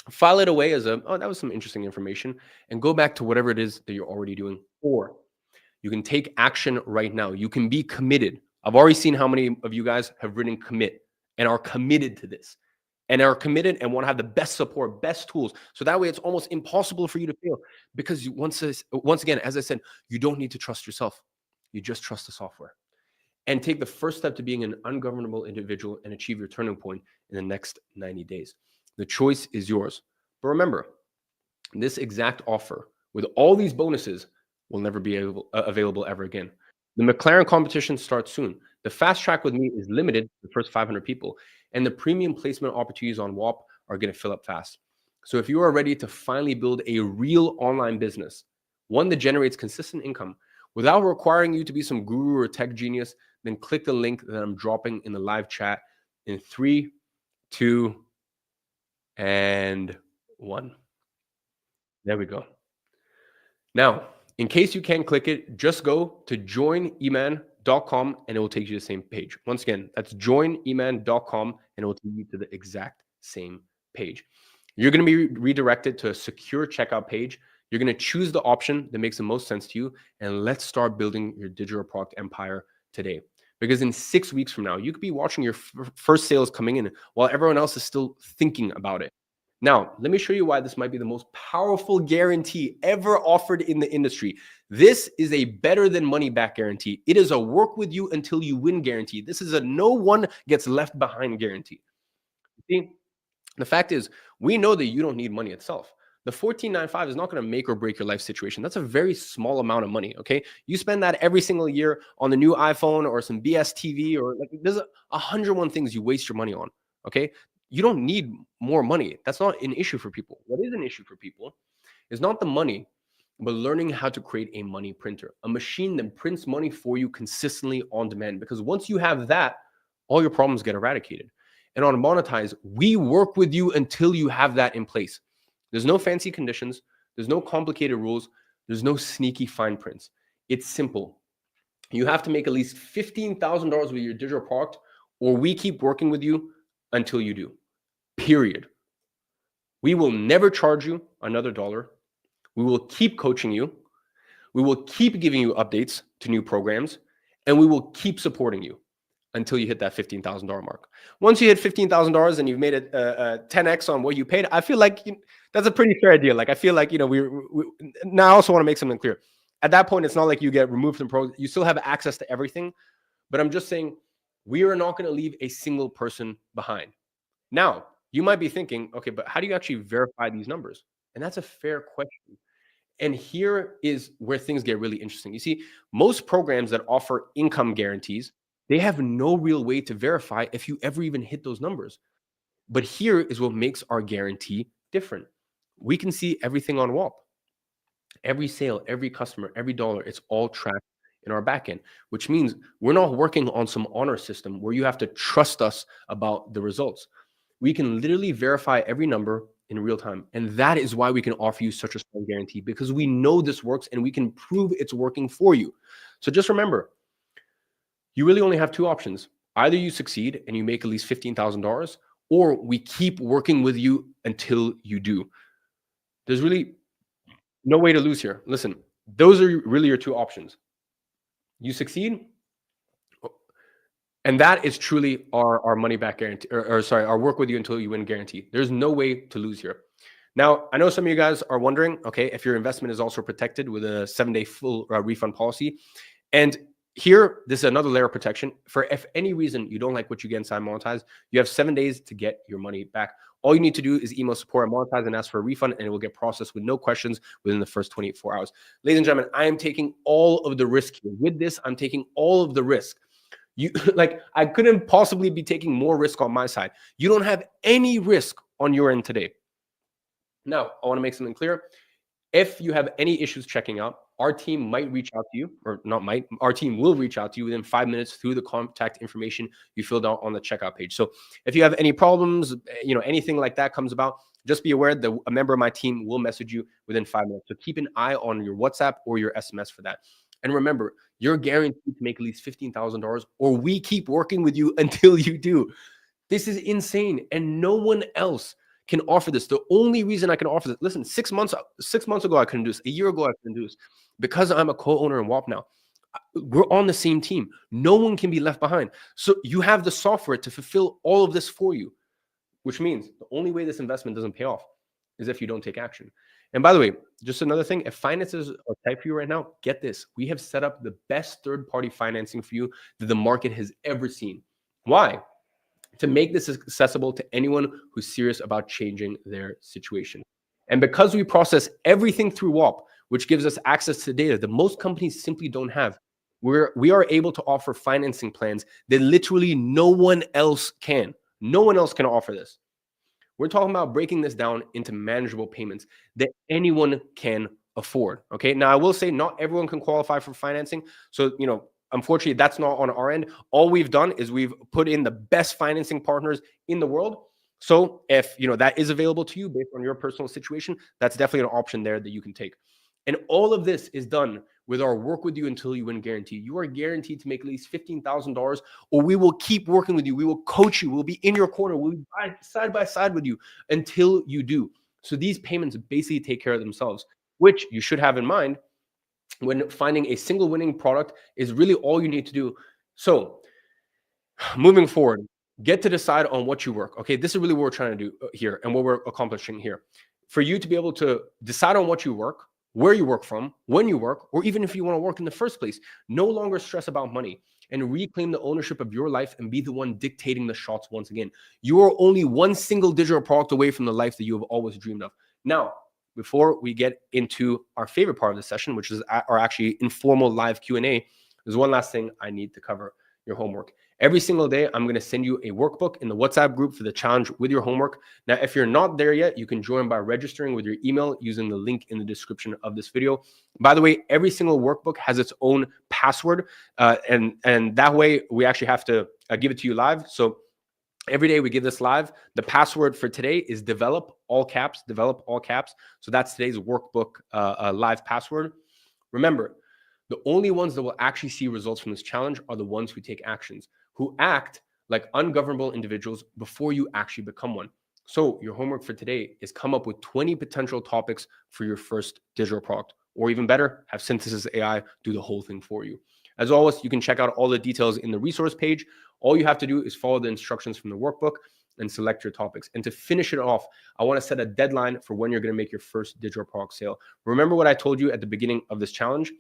file it away as oh, that was some interesting information, and go back to whatever it is that you're already doing. Or you can take action right now. You can be committed. I've already seen how many of you guys have written commit and are committed to this and are committed and want to have the best support, best tools. So that way it's almost impossible for you to fail, because once again, as I said, you don't need to trust yourself. You just trust the software. And take the first step to being an ungovernable individual and achieve your turning point in the next 90 days. The choice is yours. But remember, this exact offer with all these bonuses will never be available ever again. The McLaren competition starts soon. The fast track with me is limited to the first 500 people, and the premium placement opportunities on WAP are going to fill up fast. So if you are ready to finally build a real online business, one that generates consistent income without requiring you to be some guru or tech genius, then click the link that I'm dropping in the live chat in 3, 2, and 1. There we go. Now, in case you can't click it, just go to joiniman.com and it will take you to the same page. Once again, that's joiniman.com and it will take you to the exact same page. You're going to be redirected to a secure checkout page. You're going to choose the option that makes the most sense to you, and let's start building your digital product empire today. Because in 6 weeks from now, you could be watching your first sales coming in while everyone else is still thinking about it. Now, let me show you why this might be the most powerful guarantee ever offered in the industry. This is a better than money back guarantee. It is a work with you until you win guarantee. This is a no one gets left behind guarantee. See, the fact is, we know that you don't need money itself. The $14.95 is not going to make or break your life situation. That's a very small amount of money, okay? You spend that every single year on the new iPhone or some BS TV, or like there's 101 things you waste your money on, okay? You don't need more money. That's not an issue for people. What is an issue for people is not the money, but learning how to create a money printer, a machine that prints money for you consistently on demand. Because once you have that, all your problems get eradicated. And on Monetize, we work with you until you have that in place. There's no fancy conditions. There's no complicated rules. There's no sneaky fine prints. It's simple. You have to make at least $15,000 with your digital product, or we keep working with you until you do. Period. We will never charge you another dollar. We will keep coaching you. We will keep giving you updates to new programs, and we will keep supporting you until you hit that $15,000 mark. Once you hit $15,000 and you've made it 10x on what you paid, I feel like that's a pretty fair deal. Like I feel like, we now I also want to make something clear. At that point, it's not like you get removed from pro. You still have access to everything, but I'm just saying we are not going to leave a single person behind. Now, you might be thinking, okay, but how do you actually verify these numbers? And that's a fair question. And here is where things get really interesting. You see, most programs that offer income guarantees, they have no real way to verify if you ever even hit those numbers. But here is what makes our guarantee different. We can see everything on WAP. Every sale, every customer, every dollar, it's all tracked in our backend, which means we're not working on some honor system where you have to trust us about the results. We can literally verify every number in real time. And that is why we can offer you such a strong guarantee, because we know this works and we can prove it's working for you. So just remember, you really only have two options. Either you succeed and you make at least $15,000, or we keep working with you until you do. There's really no way to lose here. Listen, those are really your two options. You succeed, and that is truly our money back guarantee, or sorry, our work with you until you win guarantee. There's no way to lose here. Now, I know some of you guys are wondering, okay, if your investment is also protected with a 7-day full refund policy. And here, this is another layer of protection. For if any reason you don't like what you get inside Monetize, you have 7 days to get your money back. All you need to do is email support at Monetize and ask for a refund, and it will get processed with no questions within the first 24 hours. Ladies and gentlemen, I am taking all of the risk here. With this, I'm taking all of the risk. You like, I couldn't possibly be taking more risk on my side. You don't have any risk on your end today. Now, I want to make something clear. If you have any issues checking out, our team might reach out to you, or not might, our team will reach out to you within 5 minutes through the contact information you filled out on the checkout page. So if you have any problems, anything like that comes about, just be aware that a member of my team will message you within 5 minutes. So keep an eye on your WhatsApp or your SMS for that. And remember, you're guaranteed to make at least $15,000, or we keep working with you until you do. This is insane, and no one else can offer this. The only reason I can offer this, listen, 6 months ago I couldn't do this. A year ago I couldn't do this, because I'm a co-owner in WAP now. We're on the same team. No one can be left behind. So you have the software to fulfill all of this for you, which means the only way this investment doesn't pay off is if you don't take action. And by the way, just another thing, if finances are tight for you right now, get this. We have set up the best third-party financing for you that the market has ever seen. Why? To make this accessible to anyone who's serious about changing their situation. And because we process everything through WAP, which gives us access to data that most companies simply don't have, we are able to offer financing plans that literally no one else can. No one else can offer this. We're talking about breaking this down into manageable payments that anyone can afford. Okay. Now, I will say not everyone can qualify for financing. So, unfortunately, that's not on our end. All we've done is we've put in the best financing partners in the world. So if that is available to you based on your personal situation, that's definitely an option there that you can take. And all of this is done with our work with you until you win guarantee. You are guaranteed to make at least $15,000, or we will keep working with you. We will coach you. We'll be in your corner. We'll be side by side with you until you do. So these payments basically take care of themselves, which you should have in mind when finding a single winning product is really all you need to do. So moving forward, get to decide on what you work. Okay, this is really what we're trying to do here and what we're accomplishing here. For you to be able to decide on what you work, where you work from, when you work, or even if you want to work in the first place, no longer stress about money and reclaim the ownership of your life and be the one dictating the shots once again. You are only one single digital product away from the life that you have always dreamed of. Now, before we get into our favorite part of the session, which is our actually informal live Q&A, there's one last thing I need to cover: your homework. Every single day, I'm going to send you a workbook in the WhatsApp group for the challenge with your homework. Now, if you're not there yet, you can join by registering with your email using the link in the description of this video. By the way, every single workbook has its own password, and that way we actually have to give it to you live. So every day we give this live. The password for today is develop, all caps, develop, all caps. So that's today's workbook live password. Remember, the only ones that will actually see results from this challenge are the ones who take actions, who act like ungovernable individuals before you actually become one. So your homework for today is come up with 20 potential topics for your first digital product, or even better, have Synthesis AI do the whole thing for you. As always, you can check out all the details in the resource page. All you have to do is follow the instructions from the workbook and select your topics. And to finish it off, I want to set a deadline for when you're going to make your first digital product sale. Remember what I told you at the beginning of this challenge?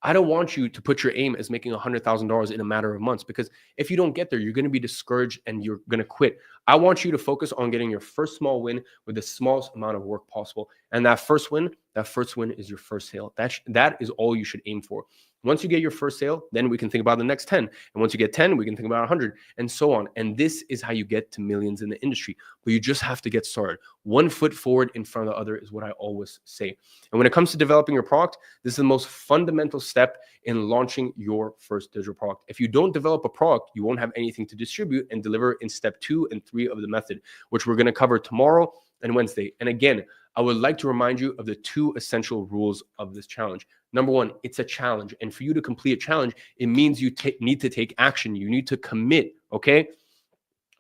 I don't want you to put your aim as making $100,000 in a matter of months, because if you don't get there, you're going to be discouraged and you're going to quit. I want you to focus on getting your first small win with the smallest amount of work possible. And that first win is your first sale. That is all you should aim for. Once you get your first sale, then we can think about the next 10. And once you get 10, we can think about 100 and so on. And this is how you get to millions in the industry. But you just have to get started. One foot forward in front of the other is what I always say. And when it comes to developing your product, this is the most fundamental step in launching your first digital product. If you don't develop a product, you won't have anything to distribute and deliver in step 2 and 3 of the method, which we're going to cover tomorrow and Wednesday. And again, I would like to remind you of the 2 essential rules of this challenge. Number 1, it's a challenge. And for you to complete a challenge, it means you need to take action. You need to commit. Okay.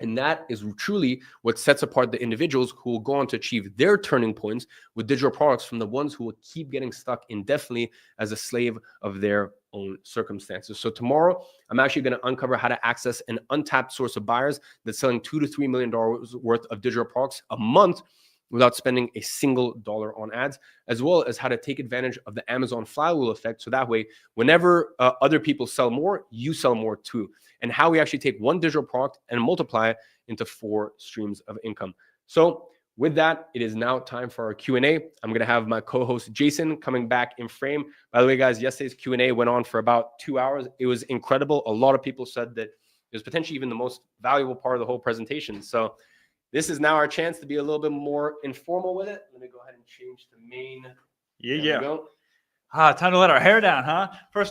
And that is truly what sets apart the individuals who will go on to achieve their turning points with digital products from the ones who will keep getting stuck indefinitely as a slave of their own circumstances. So tomorrow, I'm actually going to uncover how to access an untapped source of buyers that's selling $2 to $3 million worth of digital products a month without spending a single dollar on ads, as well as how to take advantage of the Amazon flywheel effect. So that way, whenever other people sell more, you sell more too. And how we actually take one digital product and multiply it into 4 streams of income. So with that, it is now time for our Q&A. I'm going to have my co-host Jason coming back in frame. By the way, guys, yesterday's Q&A went on for about 2 hours. It was incredible. A lot of people said that it was potentially even the most valuable part of the whole presentation. So this is now our chance to be a little bit more informal with it. Let me go ahead and change the main. Yeah. Time to let our hair down, huh? First